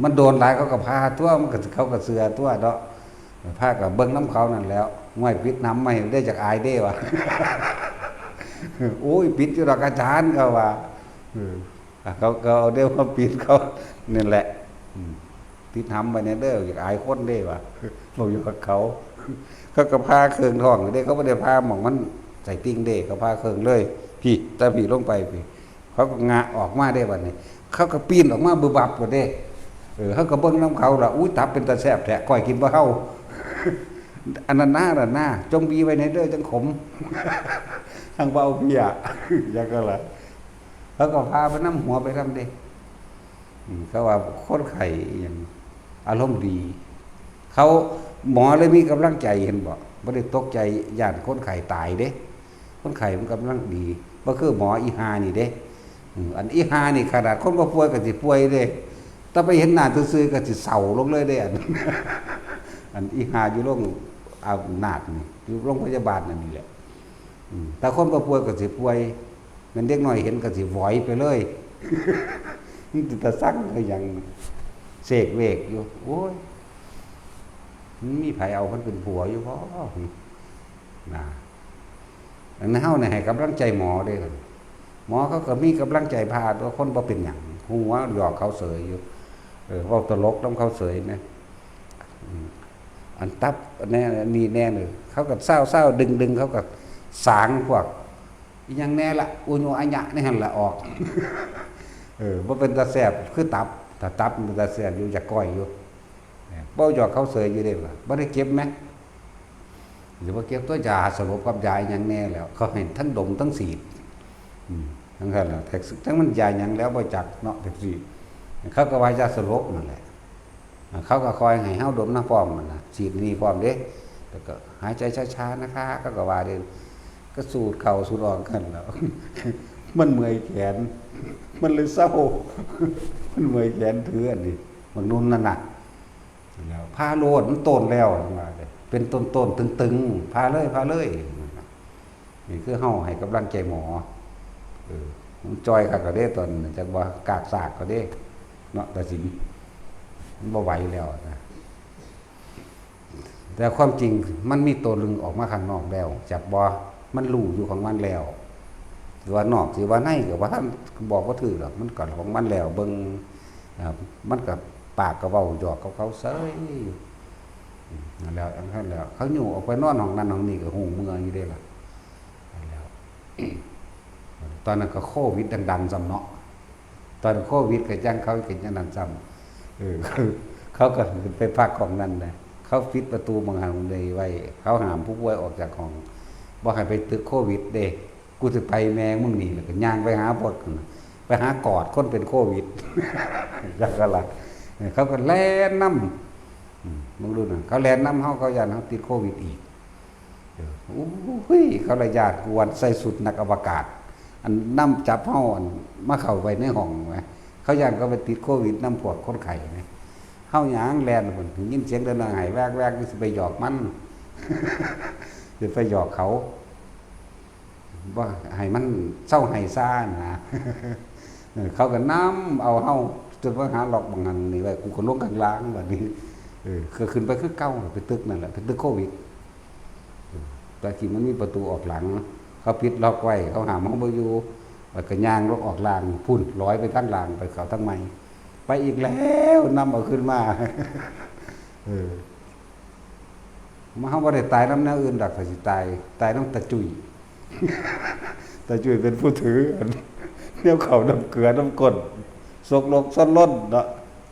มันโดนหลายเขาก็พาตัวมันก็เขาก็เสือตัวเนาะพาก็เบิ่งน้ำเขานั่นแล้ว ไม่ปิดน้ำไม่ได้จากอายได้วะ โอ้ยปิดอยู่ดอกอาจารย์เขาว่าเขาเอาเดี๋ยวมาปิดเขานี่แหละติดทำไปเนี่ยเด้ออยากอายคนได้วะบอกอยู่กับเขาก็พาเครื่องทองเด้เขาไม่ได้พาหมองมันใส่ติ้งเด้เขาพาเครื่องเลยพี่แต่พี่ลงไปพี่เขาก็งะออกมาได้วันนี้เขาก็ปีนออกมาบึบับกันเด้เขาก็เบิ้งน้ำเขาละอุ้ยตับเป็นตาแสบแท้ก่อยกินบ่เข้าอันนั้นหน้าจงบีไว้ในเด้อจังขมทางเบาเพียยังก็ละเขาก็พาไปน้ำหัวไปทำเด้เขาว่าคนไข่อย่างอารมณ์ดีเขาหมอเลยมีกำลังใจเห็นบอกไม่ได้ตกใจย่านคนไข่ตายเด้คนไข่มันกำลังดีก็คือหมออีหานี่เด้อันอีหานี่ขนาดคนบ่ป่วยก็สิป่วยเด้ถ้าไปเห็นหน้าซื่อๆก็สิเศร้าลงเลยเด้อันอีหาอยู่โรงอานาดนี่อยู่โรงพยาบาลนั่นนี่แหละแต่คนบ่ป่วยก็สิป่วยมันเด็กน้อยเห็นก็สิหวอยไปเลยมันจะสั่งก็ยังเสกเวกอยู่โอ้ยมีไผเอามันเป็นผัวอยู่เพราะนะอันนั้นเฮาเนี่ยให้กำลังใจหมอได้เลยหมอเขาก็มีกำลังใจพาตัวคนบ่เป็นหยังหัวหยอกเขาเสยอยู่เว้าตลกต้องเขาเสยนะอันตับแน่นี่แน่เลยเขาก็เศร้าดึงเขาก็สางพวกอีหยังแน่ละอุโยอัญญะนี่หั่นละออกบ่เป็นตาแสบคือตับถ้าตับมันตาแสบอยู่จะก้อยอยู่เป้าหยอกเขาเสยอยู่ได้ป่ะบ่ได้เก็บไหมหรือว่าเก็บตัวยาสลบกับยาอย่างแน่แล้วเขาเห็นทั้งดมทั้งสีดทั้งนั้นแหละทั้งมันยาอย่างแล้วบ่จักเนาะแท็กซี่เขาก็ว่ายาสลบนั่นแหละเขาก็คอยให้เฮาดมน้ำพร้อมมันน่ะสีดนี่พร้อมเด้แล้วก็หายใจช้าๆนะคะเขาก็ว่าเด้ก็สูดเข้าสูดออกกันแล้วมันเมื่อยแขนมันเลยเศร้ามันเมื่อยแขนถืออันนี้มันนุ่นนั่นน่ะแล้วพาโลดมันโตนแล้วมาเลยเป็นต้นตึงๆพาเลยนี่คือเฮาให้กำลังใจหมอมันจอยคักก็ได้ตอนจักว่ากากสากก็ได้เนาะแต่สิมันบ่ไหวแล้วนะแต่ความจริงมันมีตัวลึงออกมาข้างนอกแล้วจากบ่มันรู้อยู่ของมันแล้วหรือว่านอกหรือว่าในก็ว่าท่านบอกว่าถือหรอกมันก่อนของมันแล้วเบิ่งมันก็ปากก็เว้าหยอกกับเขาเซ้ยนั่นแล้วอันนั้นแล้วเขาอยู่ออกไปนอนห้องนั้นห้องนี้ก็หูเมื่ออยู่ได้ล่ะแล้วตอนนั้นก็โควิดดังๆซ้ำเนาะตอนโควิดก็จังเขาเป็นจังนั้นซ้ำเขาก็ไปพักของนั้นนะเขาปิดประตูบางหันเลยไว้เขาห้ามผู้ป่วยออกจากห้องบ่ให้ไปตึกโควิดเด้กูสิไปแมงมึงนี่แล้วก็ย่างไปหาพวกไปหากอดคนเป็นโควิดจังก็ล่ะเขาก็แล่นนำมึงรู้น่ะเขาแล่นนำเฮาเขาย่านเฮาติดโควิดอีกโอ้ยเขาระยาดกวนใส่สุดนักอวกาศอันนำจับเฮาอันมาเข้าไปในห้องไว้เขาย่านก็ไปติดโควิดนำพวกคนไข้นะเฮาหยางแล่นพุ่นยินเสียงเดินหายแวกๆสิไปหยอกมันสิไปหยอกเขาว่าให้มันเศร้าให้ซ่านะเขาก็น้ำเอาเฮาจนว่าหาหลอกบางอันนี่ไว้กูก็ลงกลางล่างแบบนี้คือขึ้นไปคือเก้าไปตึกนั่นแหละตึกโควิดแต่ที่มันมีประตูออกหลังเขาปิดล็อกไว้เขาหาห้องบ่อยู่แล้วก็ย่างรถออกล่างพุ่นร้อยไปทั้งล่างไปเขาทั้งไม้ไปอีกแล้วนำเอาขึ้นมามาเฮาบ่ได้ตายน้ำแนวอื่นดอกถ้าสิตายน้ำตะจุยตะจุยเป็นผู้ถือแนวเขาน้ำเกลือน้ำก้นสกลกซ่อนล้นเนาะ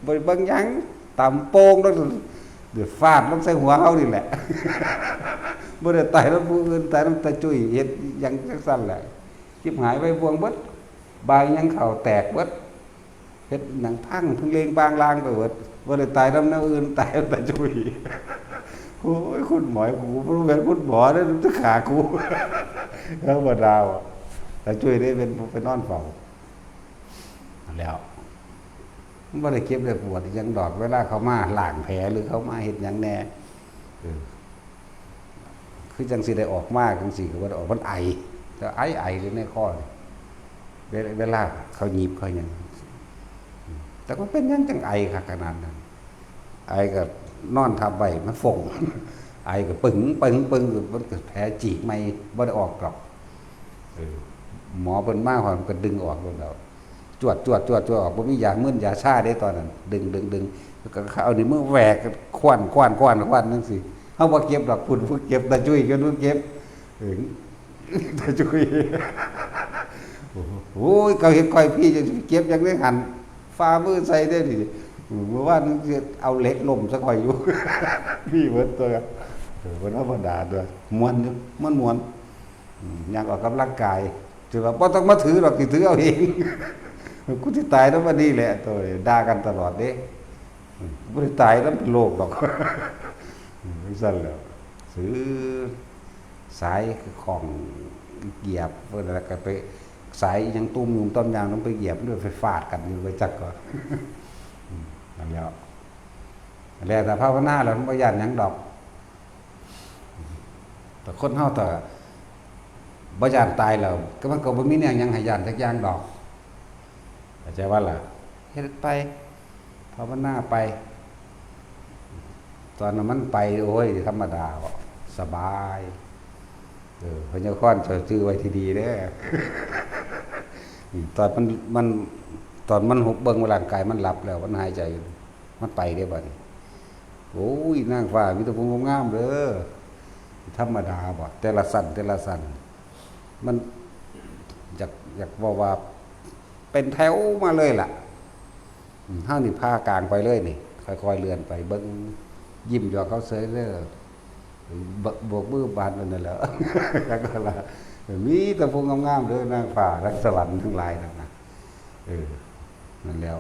บ่เบิ่งหยังต่ำโป่งแล้วเดือดฟาดลงใส่หัวเฮานี่แหละบ่ได้ตายน้ำผู้อื่นตายน้ำตะจุยเฮ็ดหยังจังซั่นแหละชิบหายไปพวงเบิดบายยังเข้าแตกเบิดเฮ็ดหนังพังทั้งเลงบางลางไปเบิดบ่ได้ตายน้ำแนวอื่นตายน้ำตะจุยโอ้ยคุณหมอกูบ่รู้เป็นคุณหมอเด้อจะขากูแล้วบ่ดาวแต่ช่วยได้เป็นไปนอนเฝ้าแล้วมันบ่ได้เก็บได้ปวดยังดอกเวลาเขามาล้างแผลหรือเขามาเฮ็ดหยังแน่คือจังสิได้ออกมาจังสิก็บ่ได้ออกมันไอแต่ไออยู่ในคอเวลาเขาหยิบเขาหยังแต่ก็เป็นหยังจังไอค่ะขนาดนั้นไอก็นอนทับไว้มันฝง ไอก็ปึ้งปึ้งปึ้งมันก็แผลจีกไม่บ่ได้ออกหรอกหมอเพิ่นมามันก็ดึงออกแล้วจวดจวดจวดจวดออกบ่มียามึนยาชาได้ตอนนั้นดึงก็เอานิ้วมือแหวกคว้านจังซี่เฮาบ่เก็บดอกพุ่นผู้เก็บตาจุ้ยก็นู้นเก็บตาจุ้ยโอ้ยก็เห็นก้อยพี่จะเก็บอย่างนี้หันฝ่ามือใส่ได้ดิเมื่อวานนี้เอาเหล็กล้มซะค่อยอยู่ พี่เบิดตัวบ่ธรรมดาด้วยม่วนอยากออกกำลังกายถือว่าบ่ต้องมาถือหรอกสิถือเอาเอง กูสิตายแล้ววันนี้แหละตัวด่ากันตลอดเด้บ่ได้ตายแล้วเป็นโรคดอก สั่นแล้วซื้อสายของเหยียบเพิ่นแล้วก็ไปสายยังตุ้มยุงต้มยางต้องไปเหยียบด้วยไฟฟาดกันอยู่ไปจักก่อนนั่นแล้วแต่ภาวนาแล้วมันบ่ย่านหยังดอกแต่คนเฮาแต่บ่ย่านตายแล้วก็มันก็บ่มีแนวหยังให้ย่านจักอย่างดอกเข้าใจว่าล่ะเฮ็ดไปภาวนาไปตอนนั้นมันไปโอ้ยธรรมดาสบายพญาค้อนชื่อไว้ที่ดีเด้อ ตอนมันหุบเบิ่งร่างกายมันหลับแล้วมันหายใจมันไปได้บัดนี้โอ้ยนางฟ้ามีแต่ผู้งามๆเด้อธรรมดาบ่แต่ละสั่นมันอยากว่าเป็นแถวมาเลยล่ะเฮานี่พากลางไปเลยนี่ค่อยๆเลื่อนไปเบิ่งยิ้มหยอกเขาเสยเด้อโบกมือบานนั่นแหละแล้วก็ล่ะมีแต่ผู้งามๆเด้อนางฟ้าทั้งสวรรค์ทั้งหลายนั่นน่ะนั่นแล้ว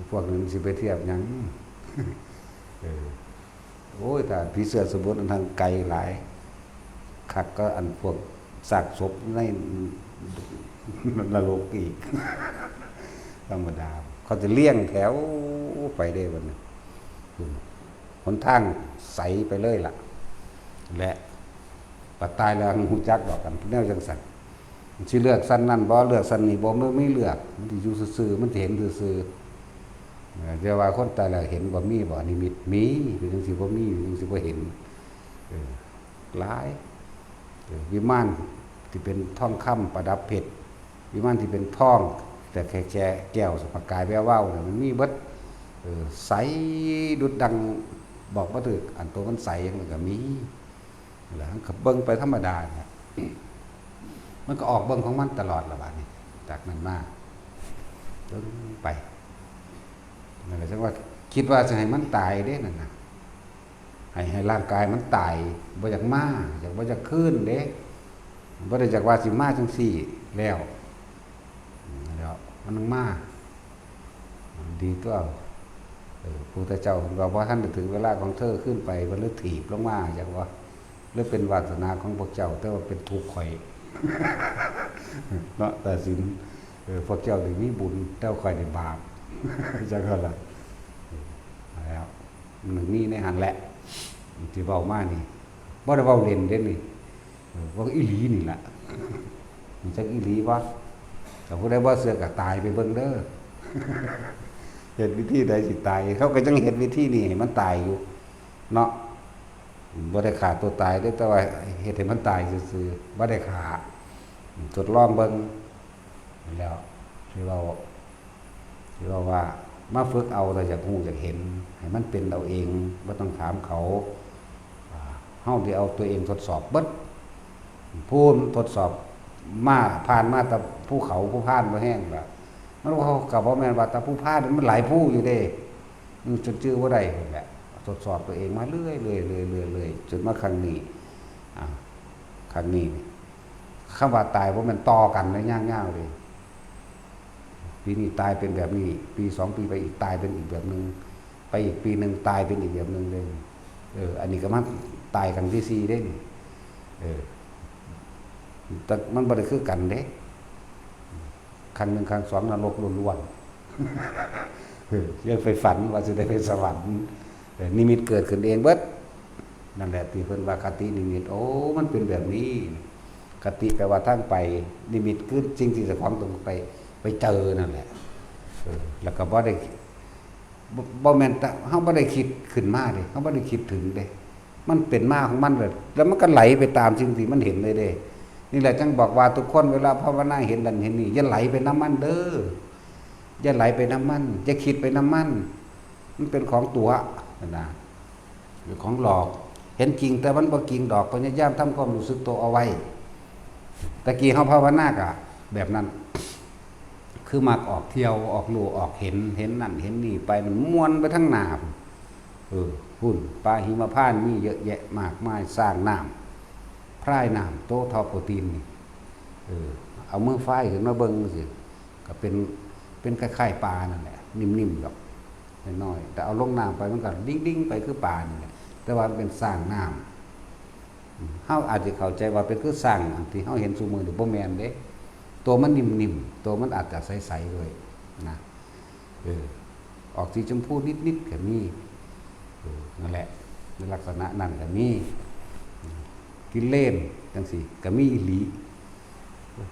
พวกนั้นสิไปเทียบหยังโอ้ยถ้าผีเสื้อสมมุติทางไกลหลายคักก็อันพวกซากศพในนรกอีกธรรมดาเขาจะเลี้ยงแถวไปได้บัดนี้หนทางใสไปเลยล่ะและปัดตายแล้วฮู้จักดอกกันแนวจังซั่นสิเลือกสั้นนั่นบ่เลือกสั้นนี่บ่ไม่เลือกมันสิอยู่ซื่อๆมันสิเห็นซื่อๆแต่ว่าคนตายแล้วเห็นบ่มีบ่นิมิตมีเป็นจังซี่บ่มีจังซี่บ่เห็นหลายวิมานที่เป็นทองคำประดับเพชรวิมานที่เป็นทองแต่แค่แก้วสประกายแวววาวเนี่ยมันมีเบิดใสดุดดังบอกบ่ถูกอันตัวมันใสจังก็มีแล้วก็เบิ่งไปธรรมดาเนี่ยมันก็ออกเบิ่งของมันตลอดละบาดนี้จากนั้นมาเบิ่งไปนั่นแหละจังว่าคิดว่าจะให้มันตายเด้นั่นน่ะให้ร่างกายมันตายบ่อยากมาอยากบ่อยากคืนเด้บ่ได้จากว่าสิมาจังซี่แล้วมันมาดีตัวพระพุทธเจ้าบอกว่าท่านถึงเวลาของเธอขึ้นไปมันเลยถีบลงมาจากว่าหรือเป็นวาสนาของพวกเจ้าแต่ว่าเป็นทุกข์ข่อยเนาะแต่สินพวกเจ้าได้มีบุญแต่ข่อยได้บาปจังก็ล่ะแล้วมันมีในหันแหละที่เว้ามานี่บ่ได้เว้าเล่นเด้นี่ว่าอีหลีนี่ล่ะมันจักอีหลีบ่ถ้าผู้ใดบ่เชื่อก็ตายไปเบิ่งเด้อเฮ็ดวิธีใดสิตายเขาก็จังเฮ็ดวิธีนี้ให้มันตายอยู่เนาะบ่ได้ฆ่าตัวตายแต่ว่าเฮ็ดให้มันตายซื่อๆบ่ได้ฆ่าทดลองเบิ่งแล้วที่เราว่ามาฝึกเอาแต่อยากรู้อยากเห็นให้มันเป็นเอาเองบ่ต้องถามเขาเฮาที่เอาตัวเองทดสอบเบิดผู้ทดสอบมาผ่านมาแต่ภูเขาผู้ผ่านบ่แห้งล่ะมันว่าก็บ่แม่นว่าแต่ผู้ผ่านมันหลายผู้อยู่เด้จนชื่อบ่ได้พุ่นแหละทดสอบตัวเองมาเรื่อยจนมาครั้งนี้ครั้งนี้คำว่าตายบ่แม่นต่อกันเลยยาวๆเลยปีนี้ตายเป็นแบบนี้ปี2ปีไปอีกตายเป็นอีกแบบนึงไปอีกปีนึงตายเป็นอีกแบบนึงเลยอันนี้ก็มันตายกันที่4เด้แต่มันบ่ได้คือกันเด้ครั้ง1ครั้ง2นรกล้วนๆยังไปฝันว่าสิได้ไปสวรรค์นิมิตเกิดขึ้นเองเบิดนั่นแหละที่เพิ่นว่าคตินิมิตโอ้มันเป็นแบบนี้คติแปลว่าทางไปนิมิตคือสิ่งที่เจ้าของต้องไปเจอนั่นแหละแล้วก็บ่ได้ บ่แม่นแต่เฮาบ่ได้คิดขึ้นมาเด้เฮาบ่ได้คิดถึงเด้มันเป็นมาของมันเลยแล้วมันก็ไหลไปตามสิ่งที่มันเห็นเลยเด้นี่แหละจังบอกว่าทุกคนเวลาภาวนาเห็นนั่นเห็นนี่อย่าไหลไปน้ำมันเด้ออย่าไหลไปน้ำมันอย่าคิดไปน้ำมันมันเป็นของตัวนะหรือของหลอกเห็นจริงแต่มันบ่จริงดอกพยายามทำความรู้สึกตัวเอาไว้ตะกี้เฮาภาวนากะแบบนั้นคือมักออกเที่ยวออกลู่ออกเห็นนั่นเห็นนี่ไปมันม่วนไปทั้งหน้าหุ่นปลาหิมพานต์มีเยอะแยะมากมายสร้างน้ำพร่ายน้ำโตทอโปรตีนนี่เอามือฝ้ายขึ้นมาเบิ่งสิก็เป็นคล้ายๆปลานั่นแหละนิ่มๆดอกน้อยๆแต่เอาลงน้ำไปมันก็ดิ้งๆไปคือปลานี่แหละแต่ว่ามันเป็นสร้างน้ำเฮาอาจจะเข้าใจว่าเป็นคือสร้างอันที่เฮาเห็นซุมื้อนี่บ่แม่นเด้ตัวมันนิ่มๆตัวมันอาจจะใสๆเลยนะออกสีชมพูนิดๆก็มีนั่นแหละในลักษณะนั้นก็มีกินเล่นจังซี่ก็มีอีหลี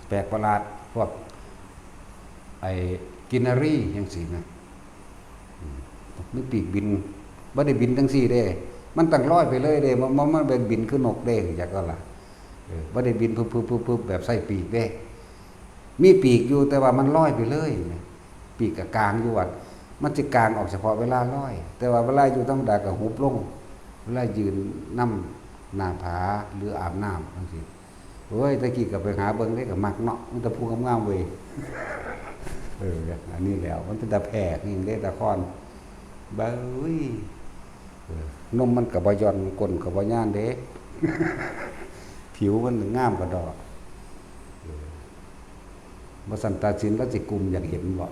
แปลกประหลาดพวกไอ้กินนารีจังซี่นะมีปีกบินบ่ได้บินจังซี่เด้มันตั้งลอยไปเลยเด้มันเป็นบินคือนกเด้จักก็ล่ะบ่ได้บินพึบๆๆแบบใส่ปีกเด้มีปีกอยู่แต่ว่ามันลอยไปเลยปีกก็กลางอยู่ว่ามันจะกลางออกเฉพาะเวลาลอยแต่ว่าเวลาอยู่ธรรมดาก็หุบลงเวลายืนนำหน้าผาหรืออาบน้ำจังซี่โอ้ยตะกี้ก็ไปหาเบิ่งได้ก็มักเนาะมันจะพูงามๆเว้ยอันนี้แล้วมันเป็นตะแพกนี่เด้ตะคอนเบ้ยนมมันก็บ่ย่อนก้นก็บ่ย่านเด้ ผิวมันงามกว่าดอกบ่สันตาสินก็สิกลุ่มอยากเห็นบ่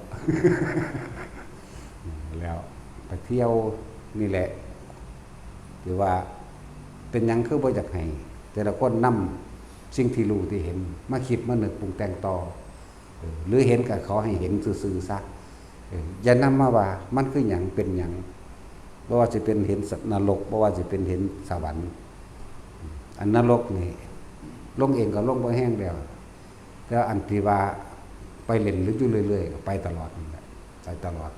แล้วไปเที่ยวนี่แหละหรือว่าเป็นหยังคือบ่อยากให้แต่ละคนนำสิ่งที่รู้ที่เห็นมาคิดมานึกปรุงแต่งต่อหรือเห็นก็ขอให้เห็นซื่อๆซะอย่านำมาว่ามันคือหยังเป็นหยังบ่ว่าจะเป็นเห็นนรกบ่ว่าจะเป็นเห็นสวรรค์อันนรกนี่ลงเองก็ลงบ่แห้งแล้วแต่อันที่ว่าไปเล่นหรืออยู่เรื่อยๆก็ไปตลอดนั่นแหละไปตลอด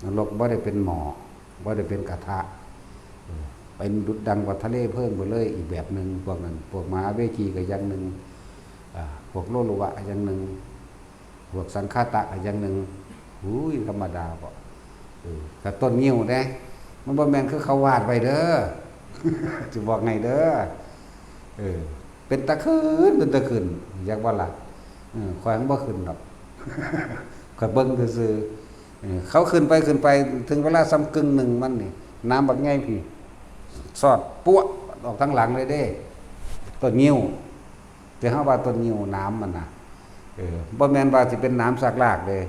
นรกบ่ได้เป็นหมอบ่ได้เป็นกระทะเป็นดุจดังกว่าทะเลเพิ่มไปเลยอีกแบบนึงพวกนั้นพวกมหาเวทีก็อย่างนึงพวกโลลุวะอย่างนึงพวกสังฆาตะอย่างนึงอุ้ยธรรมดาบ่แต่ต้นงิ้วเด้มันบ่แม่นคือเขาวาดไว้เด้อ สิบอกไงเด้อเป็นตะคืนอยากว่าล่ะข่อยมันบ่ขึ้นดอก ข่อยเบิ่งซื่อๆเขาขึ้นไปถึงเวลาซ้ำกึ่งหนึ่งมันนี่น้ำบักใหญ่พี่สอดปั้วออกทั้งหลังเลยเด้ต้นงิ้วแต่เฮาว่าต้นงิ้วน้ำมันน่ะบ่แม่นว่าสิเป็นน้ำซากลากเลย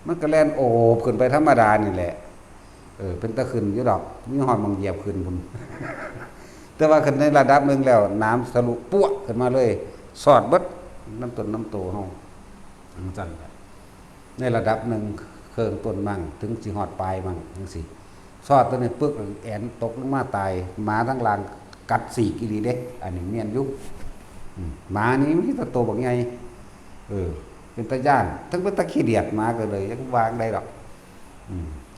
มันก็แล่นโอบขึ้นไปธรรมดานี่แหละเป็นตะขึ้นอยู่ดอกมีหอดมังเหยียบขึ้นพุ่น แต่ว่าขึ้นในระดับนึงแล้วน้ำทะลุปั้วขึ้นมาเลยสอดเบิดน้ำต้นน้ำโตเฮาจังซั่นในระดับนึงเครื่องต้นมั่งถึงสิฮอดปลายมั่งจังซี่สอดตัวนี้ปึกแอนตกลงมาตายหมาทั้งหลังกัดสีกอีหลีเด้อันนี้แม่นอยู่หมานี่มันสิโตบักใหญ่เป็นตาย่านทั้งเป็นตะขี้เดียดมาก็เลยยังวางได้ดอก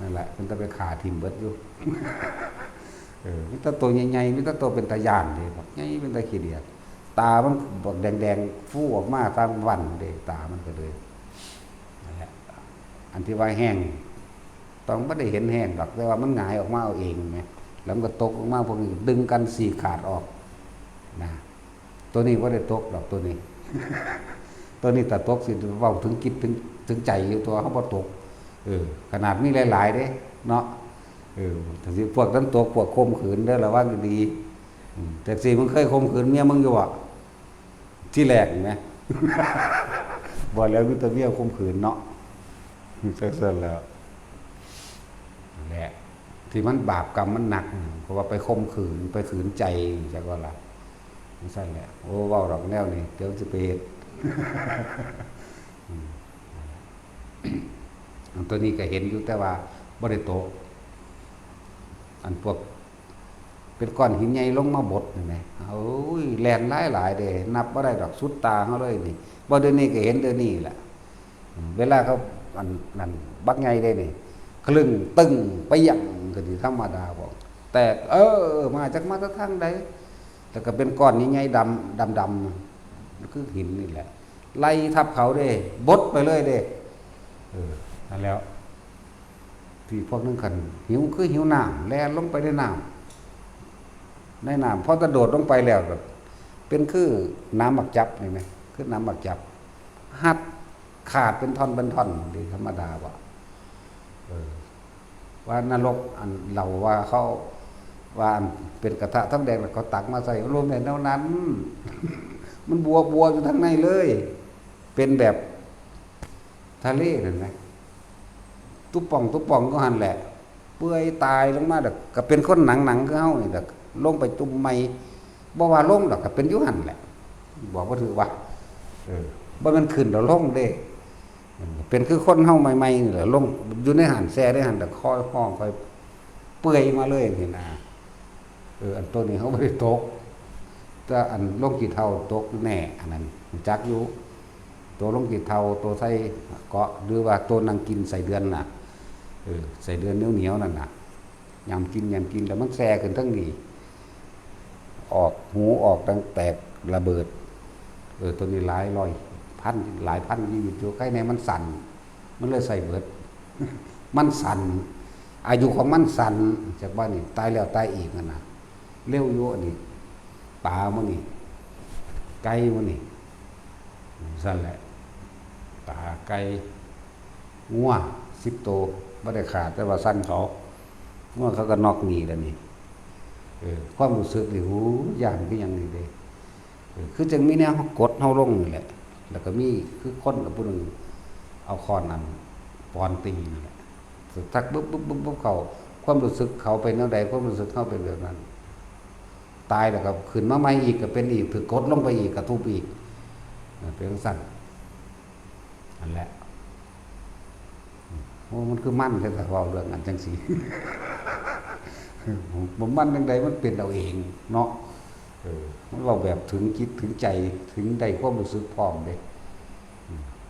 นั่นแหละเป็นตะไปขาทิ่มเบิดอยู่มีตะตัวใหญ่ๆมีตะตัวเป็นตาย่านเด้บักใหญ่เป็นตะขี้เดียดตามันบักแดงๆฟูออกมาตามวันเด้ตามันก็เลยนั่นแหละอันที่ว่าแห้งต้องบ่ได้เห็นแห้งดอกแต่ว่ามันหงายออกมาเอาเองแหมแล้วมันก็ตกออกมาพวกนี้ดึงกันสี่ขาดออกนะตัวนี้บ่ได้ตกดอกตัวนี้ ตัวนี้แต่ตกสิเว้าถึงคิดถึงใจอยู่ตัวเฮาบ่ตกขนาดมีหลายๆเด้เนาะถ้าสิพวกนั้นตกพวกข่มขืนเด้อระวังดีแต่สิมึงเคยข่มขืนเมียมึงอยู่บ่ที่แรกเห็นมั้ย บ่แล้วมีแต่เมียข่มขืนเนาะซั่นแล้วแหละที่มันบาปกรรมมันหนักเพราะว่าไปข่มขืนไปขืนใจจักว่าล่ะซั่นแหละโอ้เว้าดอกแนวนี่เดี๋ยวสิไปเฮ็ด ตัวนี้ก็เห็นอยู่แต่ว่าบ่ได้โตอันพวกเป็นก้อนหินใหญ่ลงมาบดนี่แหมโอ้ยแล่นหลายๆเด้นับบ่ได้ดอกสุดตาเฮาเลยนี่บ่เดี๋ยวนี้ก็เห็นเดี๋ยวนี้แหละเวลาเขาอันนั้นบักใหญ่ได้นี่ คลึงตึงไปยังก็สิธรรมดาบอกแตกมาจากมาทางใดแต่ก็เป็นก้อนใหญ่ๆดำคือหินนี่แหละไล่ทับเขาเด้บดไปเลยเด้นั่นแล้วที่พวกนึงคันหิวคือหิวน้ำแล่นลงไปในน้ำพอจะโดดลงไปแล้วก็เป็นคือน้ำบักจับเห็นไหมคือน้ำบักจับหัดขาดเป็นท่อนดีธรรมดาว่านรกอันเราว่าเขาว่าเป็นกระทะทั้งแดงแล้วเขาตักมาใส่รวมในนั้น มันบัวอยู่ทั้งในเลย เป็นแบบทะเลนั่นไหมตุ๊บป่องก็หันแหละเปื่อยตายลงมาเด็กก็เป็นคนหนังก็เฮานี่เด็กลงไปจุ่มไม่บ่ว่าลงดอกก็เป็นยุหันแหละบอกว่าถือว่าบ่มันขึ้นแล้วลงเด้เป็นคือคนเฮาใหม่ๆนี่แหละลงอยู่ในหันแซ่ได้หันแต่ค่อยห้องค่อยเปื่อยมาเลยนี่นะอันตัวนี้เขาบ่ได้ตกแต่อันลงกี่เท่าตกแน่อันนั้นจักอยู่ตัวลงกี่เท่าตัวใส่เกาะหรือว่าตัวนั่งกินใส่เดือนน่ะใส่เดือนเหนียวนั่นน่ะยำกินแล้วมันแซ่ขึ้นทั้งนี้ออกหูออกตั้งแตกระเบิดตัวนี้หลายร้อยพันหลายพันชีวิตอยู่ใกล้ในมันสั่นมันเลยใส่เบิด มันสั่นอายุของมันสั่นจากบ้านนี่ตายแล้วตายอีกนั่นน่ะเร็วอยู่อันนี้ปลามันนี่ไก่มันนี่สั่นแหละปลาไก่งัว10 ตัวไม่ได้ขาดแต่ว่าสั้นเขางัวเขาก็นอกหนีแล้วนี่ความรู้สึกนี่หูอย่างก็ยังนี่เลยคือจังมีแนวกดเฮาลงนี่แหละแล้วก็มีคือคนกับผู้นึงเอาค้อนนั้นปอนตีนี่แหละทักปุ๊บเขาความรู้สึกเขาเป็นแนวใดความรู้สึกเขาเป็นแบบนั้นตายแล้วก็ขึ้นมาใหม่อีกก็เป็นอีกถือกดลงไปอีกกระทุบอีกเป็นสั่นนั่นแหละโอ้มันคือมั่นแท้แต่ว่าเรื่องอันจังสีผมมั่นจังใดมันเป็นเราเองเนาะมันเราแบบถึงคิดถึงใจถึงใดความรู้สึกพร้อมเด้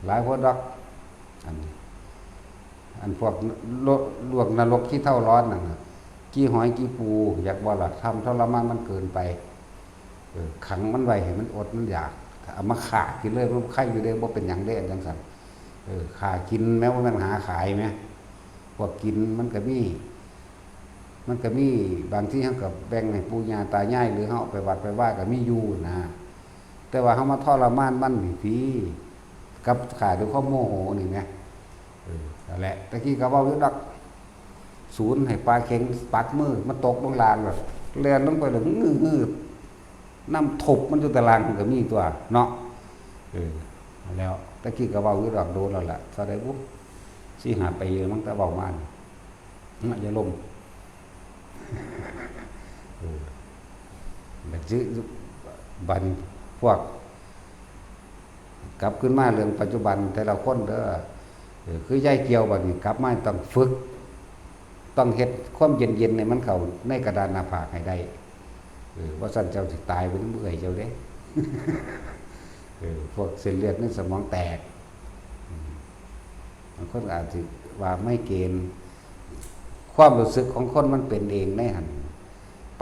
หลายคนรักอันพวกลวกนรกที่เท่าร้อนนั่นกี้หอยกี้ปูอยากบ่ล่ะทำทรมานมันเกินไปขังมันไว้ให้มันอดมันอยากเอามาขากินเลยมันไข่อยู่เด้บ่เป็นหยังได้จังซั่นขากินแม้ว่ามันหาขายไหมพวกกินมันก็มีบางที่เขากับแบ่งให้ปู่ย่าตายายหรือเขาไปวัดไปว่าก็มีอยู่นะแต่ว่าเขามาทรมานมันพี่กับขาด้วยข้อโมโหนี่ไงนั่นแหละตะกี้ก็ว่าอยู่ดักศูนย์ให้ปลาเข็งปักมือมันตกลงลางแบบเลียนลงไปเลยงืดน้ำถบมันอยู่ตารางมันก็มีตัวเนาะแล้วตะกี้ก็ว่าอยู่ดักโดนแล้วล่ะแสดงว่าหาไปเยอะมันก็เบามันอย่าลมแบบจื้อบันพวกกลับขึ้นมาเรื่องปัจจุบันแต่ละคนเด้อคือย่ายเกี่ยวบัดนี้กลับมาต้องฝึกต้องเฮ็ดความเย็นๆในมันเข้าในกระดานหน้าผากให้ได้ว่าสั่นเจ้าสิตายเป็นเมื่อยเจ้าเด้ พวกเส้นเลือดในสมองแตกบางคนอาจจะว่าไม่เกณฑ์ความรู้สึกของคนมันเป็นเองในหัน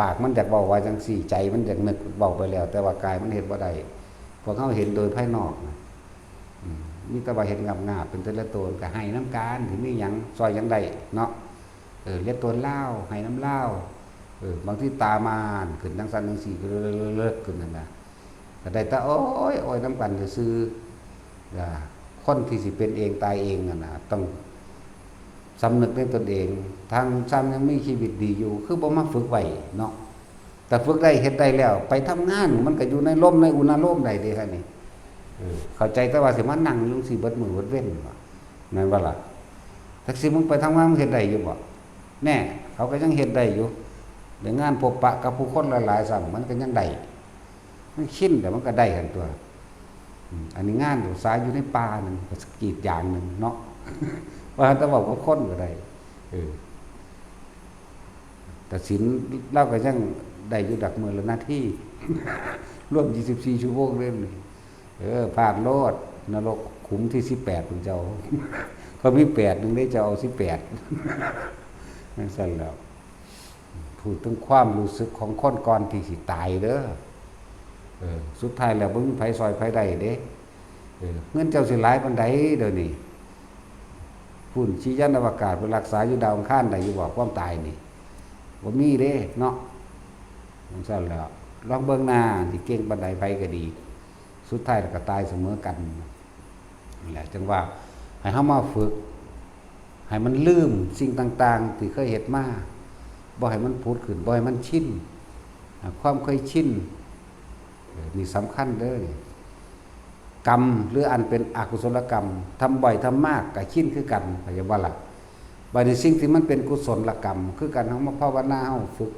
ปากมันอยากบอกว่าจังสี่ใจมันอยากนึกบอกไปแล้วแต่ว่ากายมันเห็นว่าใดพวกเขาเห็นโดยภายนอกนะมีแต่ว่าเห็นงาบเป็นแต่ละตัวก็ให้น้ำการถึงมีหยังซอยยังได้เนาะเรียกตัวเล่าให้น้ำเล่าบางที่ตามานขึ้นทั้งสันทั้งสี่เลิกขึ้นนั่นนะแต่ได้แต่โอ้ยน้ำกันจะซื้อคนที่สิเป็นเองตายเองนะต้องสำนึกในตนเองทางซ้ำยังมีชีวิตดีอยู่คือบ่มาฝึกไว้เนาะแต่ฝึกได้เฮ็ดได้แล้วไปทำงานมันก็อยู่ในลมในอุณหภูมิใดเด้ค่ะนี่เข้าใจแต่ว่าสิมานั่งอยู่สิเบิดมือเบิดเว้นนั่นว่าล่ะถ้าสิมึงไปทำงานมึงเฮ็ดได้อยู่บ่แน่เขาก็ยังเฮ็ดได้อยู่ในงานพบปะกับผู้คนหลายๆซ้ำมันก็ยังได้มันชินแต่มันก็ได้กันตัวอันนี้งานอยู่สายอยู่ในป่านึงก็กรีดยางนึงเนาะว่าแต่บอกว่าคนก็ได้แต่ศีลเราก็ยังได้อยู่ดักมือละหน้าที่ร่วม24 ชั่วโมงเล่มนี่ผ่านโลดนรกขุมที่18คุณเจ้า ก็มี8นึงได้จะเอา18นั่นสั่นแล้วพูดถึงความรู้สึกของคนก่อนที่สิตายเด้อสุดท้ายแล้วบ่มีไผซอยไผได้เด้เงินเจ้าสิหลายปานใดเดี๋ยวนี้ฝุ่นชี้ยันอวกาศไปรักษาอยู่ดาวอังคารได้อยู่บ่ความตายนี่บ่มีเด้เนาะนั่นสั่นแล้วลองเบิ่งหน้าสิเก่งปานใดไผก็ดีสุดท้ายแล้วก็ตายเสมอกันนี่แหละจังว่าให้เฮามาฝึกให้มันลืมสิ่งต่างๆที่เคยเฮ็ดมาบ่ให้มันผุดขึ้นบ่ให้มันชินความเคยชินนี่สำคัญเด้อกรรมหรืออันเป็นอกุศลกรรมทำบ่อยทำมากก็ชินคือกันเข้าใจบ่ล่ะบัดนี้สิ่งที่มันเป็นกุศลกรรมคือการเฮามาภาวนาเฮาฝึก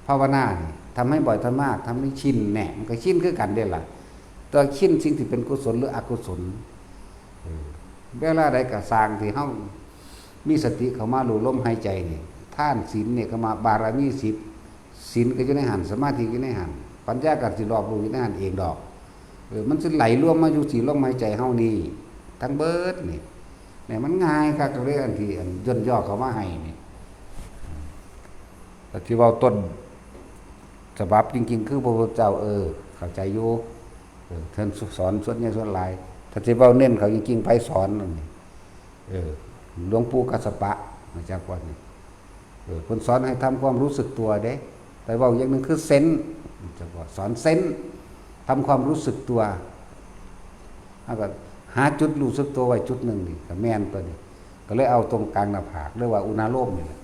ภาวนานี่ทำให้บ่อยทำมากทำให้ชินแหน่มันก็ชินคือกันเด้ล่ะตัวชินสิ่งที่เป็นกุศลหรืออกุศลเวลาใดก็สร้างที่เฮามีสติเข้ามารู้ลมหายใจนี่ทานศีลเนี่ยก็มาบารมี10ศีลก็อยู่ในหันสมาธิอยู่ในหันปัญญาก็สิรอบรู้อยู่ในหันเองดอกมันสิไหลรวมมาอยู่ที่ลมหายใจเฮานี่ทั้งเบิดนี่เนี่ยมันง่ายคักเลยอันที่ย่นย่อเข้ามาให้นี่แต่ที่เว้าต้นฉบับจริงๆคือพระพุทธเจ้าเข้าใจอยู่ท่านสอนส่วนใหญ่ส่วนหลายถ้าสิเว้าเน้นเขาจริงๆไผสอนนั่นนี่หลวงปู่กัสสปะมาจากวัดนี่เพิ่นสอนให้ทำความรู้สึกตัวเด้แต่เว้าอย่างนึงคือเซนส์จักว่าสอนเซนส์ทำความรู้สึกตัวแล้วก็หาจุดรู้สึกตัวไว้จุดหนึ่งนี่ก็แม่นตัวนี้ก็เลยเอาตรงกลางหน้าผากเรียกว่าอุณาโลมนี่แหละ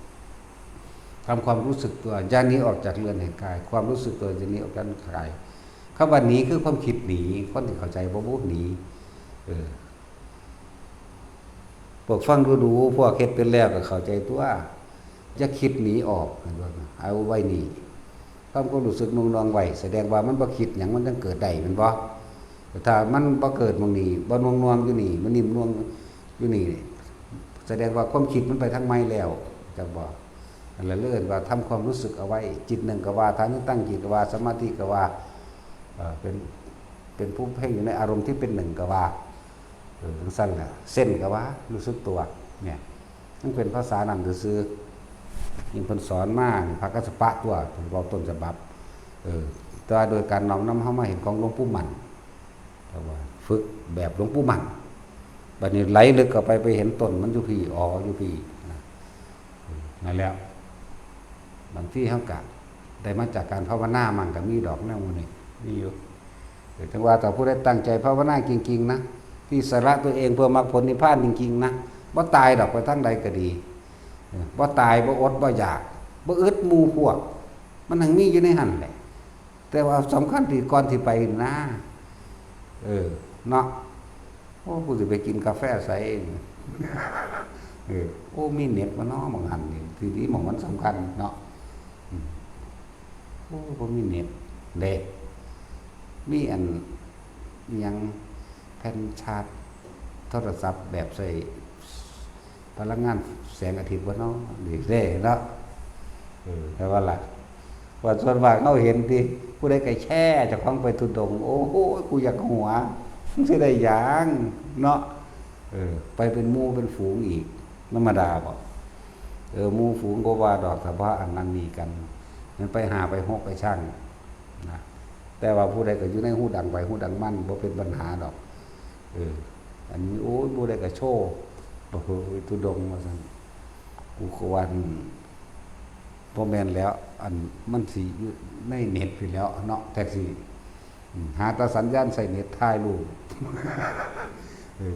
ทำความรู้สึกตัวอย่าหนีออกจากเรือนแห่งกายความรู้สึกตัวจะหนีออกจากกายคำว่าหนีคือความคิดหนีคนที่เข้าใจบ่รู้หนีพวกฟังดูพวกเฮ็ดเป็นแล้วก็เข้าใจตัวอย่าคิดหนีออกเอาไว้นี่ความก็รู้สึกนองๆไว้แสดงว่ามันบ่คิดหยังมันจังเกิดได้แม่นบ่ถ้ามันบ่เกิดมองนี้บ่นวงๆอยู่นี่มันนิ่มนวงอยู่นี่แสดงว่าความคิดมันไปทางไม้แล้วจักบ่นั่นแหละเลื่อนว่าทำความรู้สึกเอาไว้จิตหนึ่งก็ว่าทางนี้ตั้งจิตก็ว่าสมาธิก็ว่าเป็นผู้เพ่งอยู่ในอารมณ์ที่เป็นหนึ่งก็ว่าทั้งสั้นแหละเส้นก็ว่ารู้สึกตัวเนี่ยนั่นเป็นภาษานำซื่อยิ่งเพิ่นสอนมาพระกัสสปะตัวเพิ่นเว้าต้นฉบับแต่โดยการน้อมนำเฮามาเห็นของหลวงปู่มั่นแต่ว่าฝึกแบบหลวงปู่มั่นบัดนี้ไหลลึกเข้าไปเห็นต้นมันอยู่พี่อยู่พี่นั่นแล้วบางที่เฮาก็ได้มาจากการภาวนามันก็มีดอกแนวนี้มีอยู่ถึงว่าแต่ผู้ใดตั้งใจภาวนาจริงๆนะที่สละตัวเองเพื่อมรรคผลนิพพานจริงๆนะบ่ตายดอกไปทางใดก็ดีบ่ตายบ่อดบ่อยากบ่อึดหมู่พวกมันทั้งมีอยู่ในหั่นแหละแต่ว่าสำคัญที่ก่อนที่ไปนะเนาะโอ้กูสิไปกินกาแฟใส่โอ้มีเน็ตมาเนาะบางหันนี่ทีนี้มันสำคัญเนาะโอ้บ่มีเน็ตเด้มีอันยังแผ่นชาร์จโทรศัพท์แบบใส่พลังงานแสงอาทิตย์บ่เนาะดีเด้เนาะแต่ว่าล่ะว่าส่วนมากเฮาเห็นที่ผู้ใดก็แช่เจ้าของไปทุดงโอ้โหกูอยากหัวมันสิได้หยังเนาะไปเป็นหมู่เป็นฝูงอีกธรรมดาบ่หมู่ฝูงก็ว่าดอกแต่ว่าอันนั้นมีกันมันไปหาไปฮกไปช่างนะแต่ว่าผู้ใดก็อยู่ในหูดังไปหูดังมั่นบ่เป็นปัญหาดอกอันนี้โอ้ยผู้ใดก็โชว์โอ้โหทุดงว่าซั่นกูก็วันบ่แม่นแล้วอันมันสิอยู่ในเน็ตไปแล้วเนาะแท็กซี่หาตาสัญญาณใส่เน็ตถ่ายรูป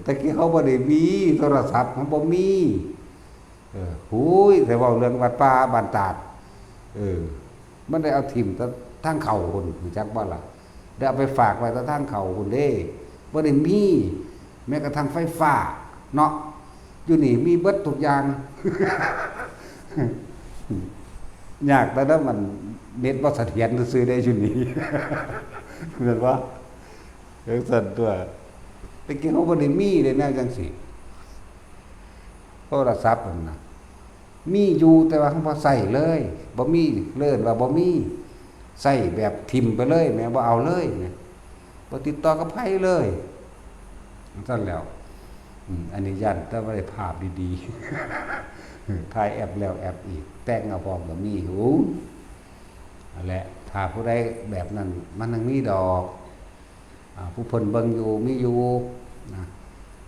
ตะกี้เขาบ่ได้มีโทรศัพท์มันบ่มีหูยแต่ว่าเรื่องวัดป่าบ้านตาดมันได้เอาถิ่มทางเขาพุ่นรู้จักบ่ล่ะได้เอาไปฝากไว้ทางเขาพุ่นเด้บ่ได้มีแม้กระทั่งไฟฟ้าเนาะอยู่นี่มีเบิดทุกอย่างยากแต่นั้นมันเน็ตบ่เสถียรซื่อได้อยู่นี่เหมือนว่าสั่นตัวตะกี้เขาบ่ได้มีเลยแนวจังซี่โทรศัพท์นั่นน่ะมีอยู่แต่ว่าเขาบ่ใช้เลยบ่มีเลิ่นว่าบ่มีใช้แบบทิ่มไปเลยแม่บ่เอาเลยแม่บ่ติดต่อกับไผเลยซั่นแล้ว อันนี้ยันแต่ว่าได้ภาพดีๆถ่ายแอปแล้วแอปอีกแต่งเอาพร้อมก็มีหูนั่นแหละถ้าผู้ใดแบบนั้นมันยังมีดอกผู้เพิ่นเบิ่งอยู่มีอยู่นะ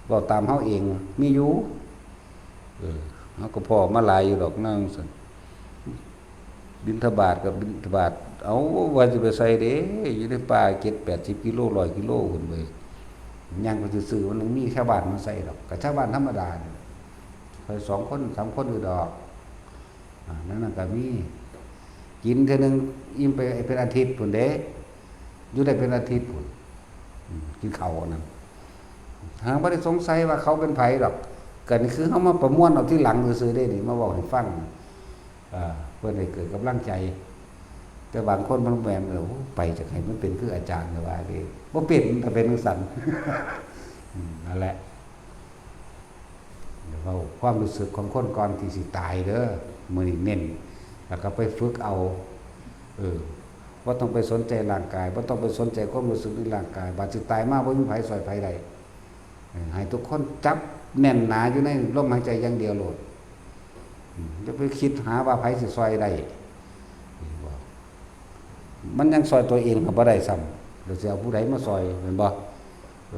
เว้าตามเฮาเองมีอยู่เฮาก็พอมาหลายอยู่ดอกนั่งซั่นบิณฑบาตกับบิณฑบาตเอาว่าสิไปใส่เด้อยู่ในป่า7-80 กิโล100 กิโลพุ่นเว้ยย่างไปซื่อๆมันยังมีชาวบ้านมาใส่ดอกก็ชาวบ้านธรรมดานี่ไป2 คน3 คนอยู่ดอกนั่นก็มีกินเทื่อนึงอิ่มไปเป็นอาทิตย์พุ่นเด้อยู่ได้เป็นอาทิตย์พุ่นกินข้าวนั่นหางบ่ได้สงสัยว่าเขาเป็นไผดอกก็นี่คือเฮามาประมวลเอาที่หลังซื่อๆเด้นี่มาเว้าให้ฟังเพื่อนให้เกิดกำลังใจแต่บางคนมันแหวมไปจากให้มันเป็นคืออาจารย์ก็ว่าดิบ่เป็นถ้าเป็นจังซั่นนั่นแหละเดี๋ยวเอาความรู้สึกของคนก่อนที่สิตายเด้อมื้อนี้เน้นแล้วก็ไปฝึกเอาบ่ต้องไปสนใจร่างกายบ่ต้องไปสนใจความรู้สึกในร่างกายบาดสิตายมาบ่มีไผซอยไผได้ให้ทุกคนจับแน่นหนาอยู่ในลมหายใจอย่างเดียวโลดจะไปคิดหาว่าไผสิซอยได้มันยังซอยตัวเองก็บ่ได้ซ้ำเดี๋ยวสิเอาผู้ใดมาซอยแม่นบ่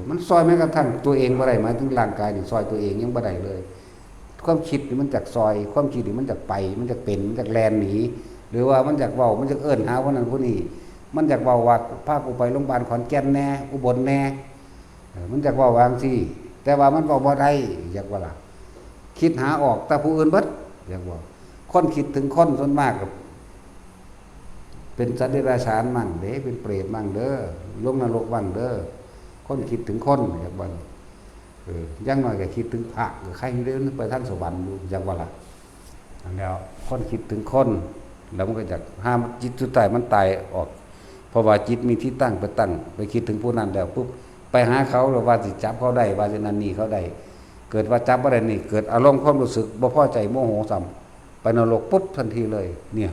มันซอยแม้กระทั่งตัวเองบ่ได้หมายถึงร่างกายนี่ซอยตัวเองยังบ่ได้เลยความคิดนี่มันจากซอยความคิดนี่มันจากไปมันจากเป็นมันจากแลนหนีหรือว่ามันจากเว้ามันจากเอิ้นหาคนนั้นคนนี้มันจากเว้าว่าพากูไปโรงพยาบาลขอนแก่นแน่อุบลแน่มันจากเว้าว่าจังซี่แต่ว่ามันเว้าบ่ได้อยากว่าล่ะคิดหาออกแต่ผู้อื่นเบิดอยากว่าคนคิดถึงคนส่วนมากกับเป็นสัตว์เดรัจฉานมั่งเด้เป็นเปรตมั่งเด้อลงนรกมั่งเด้อคนคิดถึงคนอยากว่ายังน้อยก็คิดถึงพระใครเดินไปทางสวรรค์อยู่อยากว่าล่ะแล้วคนคิดถึงคนแล้วมันก็จะห้ามจิตสุดท้ายมันตายออกเพราะว่าจิตมีที่ตั้งไปตั้งไปคิดถึงผู้นั้นแล้วปุ๊บไปหาเขาหรือว่าสิจับเขาได้ว่าสินั่นนี่เขาได้เกิดว่าจับบ่ได้นี่เกิดอารมณ์ความรู้สึกบ่พอใจโมโหซ้ำไปนรกปุ๊บทันทีเลยเนี่ย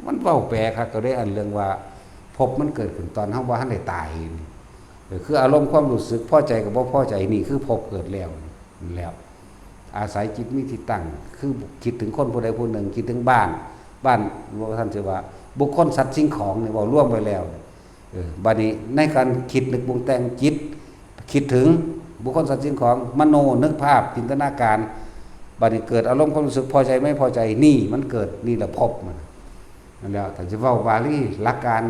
มันเว้าแปลครับก็ได้อันเรื่องว่าภพมันเกิดขึ้นตอนเฮาบ่ทันได้ตายคืออารมณ์ความรู้สึกพอใจกับบ่พอใจนี่คือภพเกิดแล้วอาศัยจิตมีที่ตั้งคือคิดถึงคนผู้ใดผู้หนึ่งคิดถึงบ้านว่าท่านสิว่าบุคคลสัตว์สิ่งของนี่เว้าร่วมไว้แล้วบัดนี้ในการคิดนึกปรุงแต่งจิตคิดถึงบุคคลสัตว์สิ่งของมโนนึกภาพจินตนาการบัดนี้เกิดอารมณ์ความรู้สึกพอใจไม่พอใจนี่มันเกิดนี่แหละภพมันนั่นแล้วถ้าสิเว้าบาลีหลักการ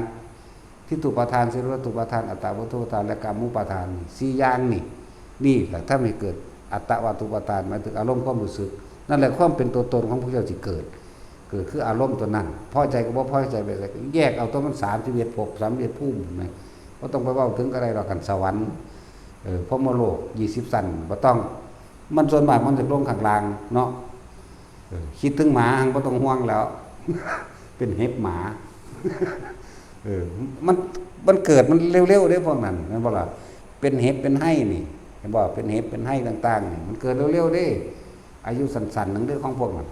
ที่ตุปาทานสิรตุปาทานอัตตาวัตถุปาทานและกรรมุปาทาน4อย่างนี่แหละถ้าไม่เกิดอัตตวัตถุปาทานหมายถึงอารมณ์ความรู้สึกนั่นแหละความเป็นตัวตนของพระเจ้าสิเกิดคืออารมณ์ตัวนั้นพอใจก็บ่พอใจไปแยกเอาตัวมัน31ภพ31ภูมิมั้ยบ่ต้องไปเว้าถึงอะไรหรอกกันสวรรค์พรหมโลก20สั้นบ่ต้องมันส่วนมากมันจะลงข้างล่างเนาะคิดถึงหมาหังบ่ต้องห่วงแล้วเป็นเห็บหมามันเกิดมันเร็วๆเด้พวกนั้นแม่นบ่ล่ะเป็นเห็บเป็นไห้นี่เห็นบ่เป็นเห็บเป็นไห้ต่างๆนี่มันเกิดเร็วๆเด้อายุสั้นๆนึงเด้อของพวกนั้น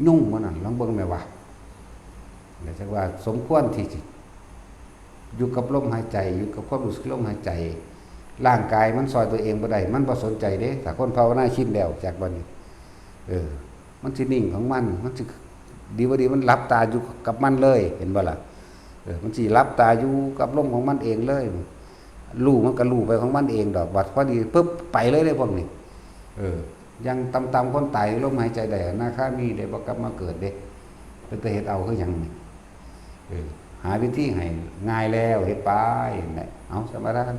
ยุ่งมันนั่นลองเบิ่งแม่ว่าแล้วจักว่าสมควรที่สิอยู่กับลมหายใจอยู่กับความรู้สึกลมหายใจร่างกายมันซอยตัวเองบ่ได้มันบ่สนใจเด้ถ้าคนภาวนาชินแล้วจากบัดนี้มันสินิ่งของมันสิดีบ่ดีมันหลับตาอยู่กับมันเลยเห็นบ่ล่ะมันสิหลับตาอยู่กับลมของมันเองเลยรู้มันก็รู้ไปของมันเองดอกบัดพอดีปึ๊บไปเลยเด้พวกนี้ยังต่ำๆคนตายลมหายใจได้นาคามีได้บ่กลับมาเกิดเด้เป็นแต่เฮ็ดเอาคือหยังนี่หาวิธีให้ง่ายแล้วเฮ็ดไปนั่นแหละเอาสมาทาน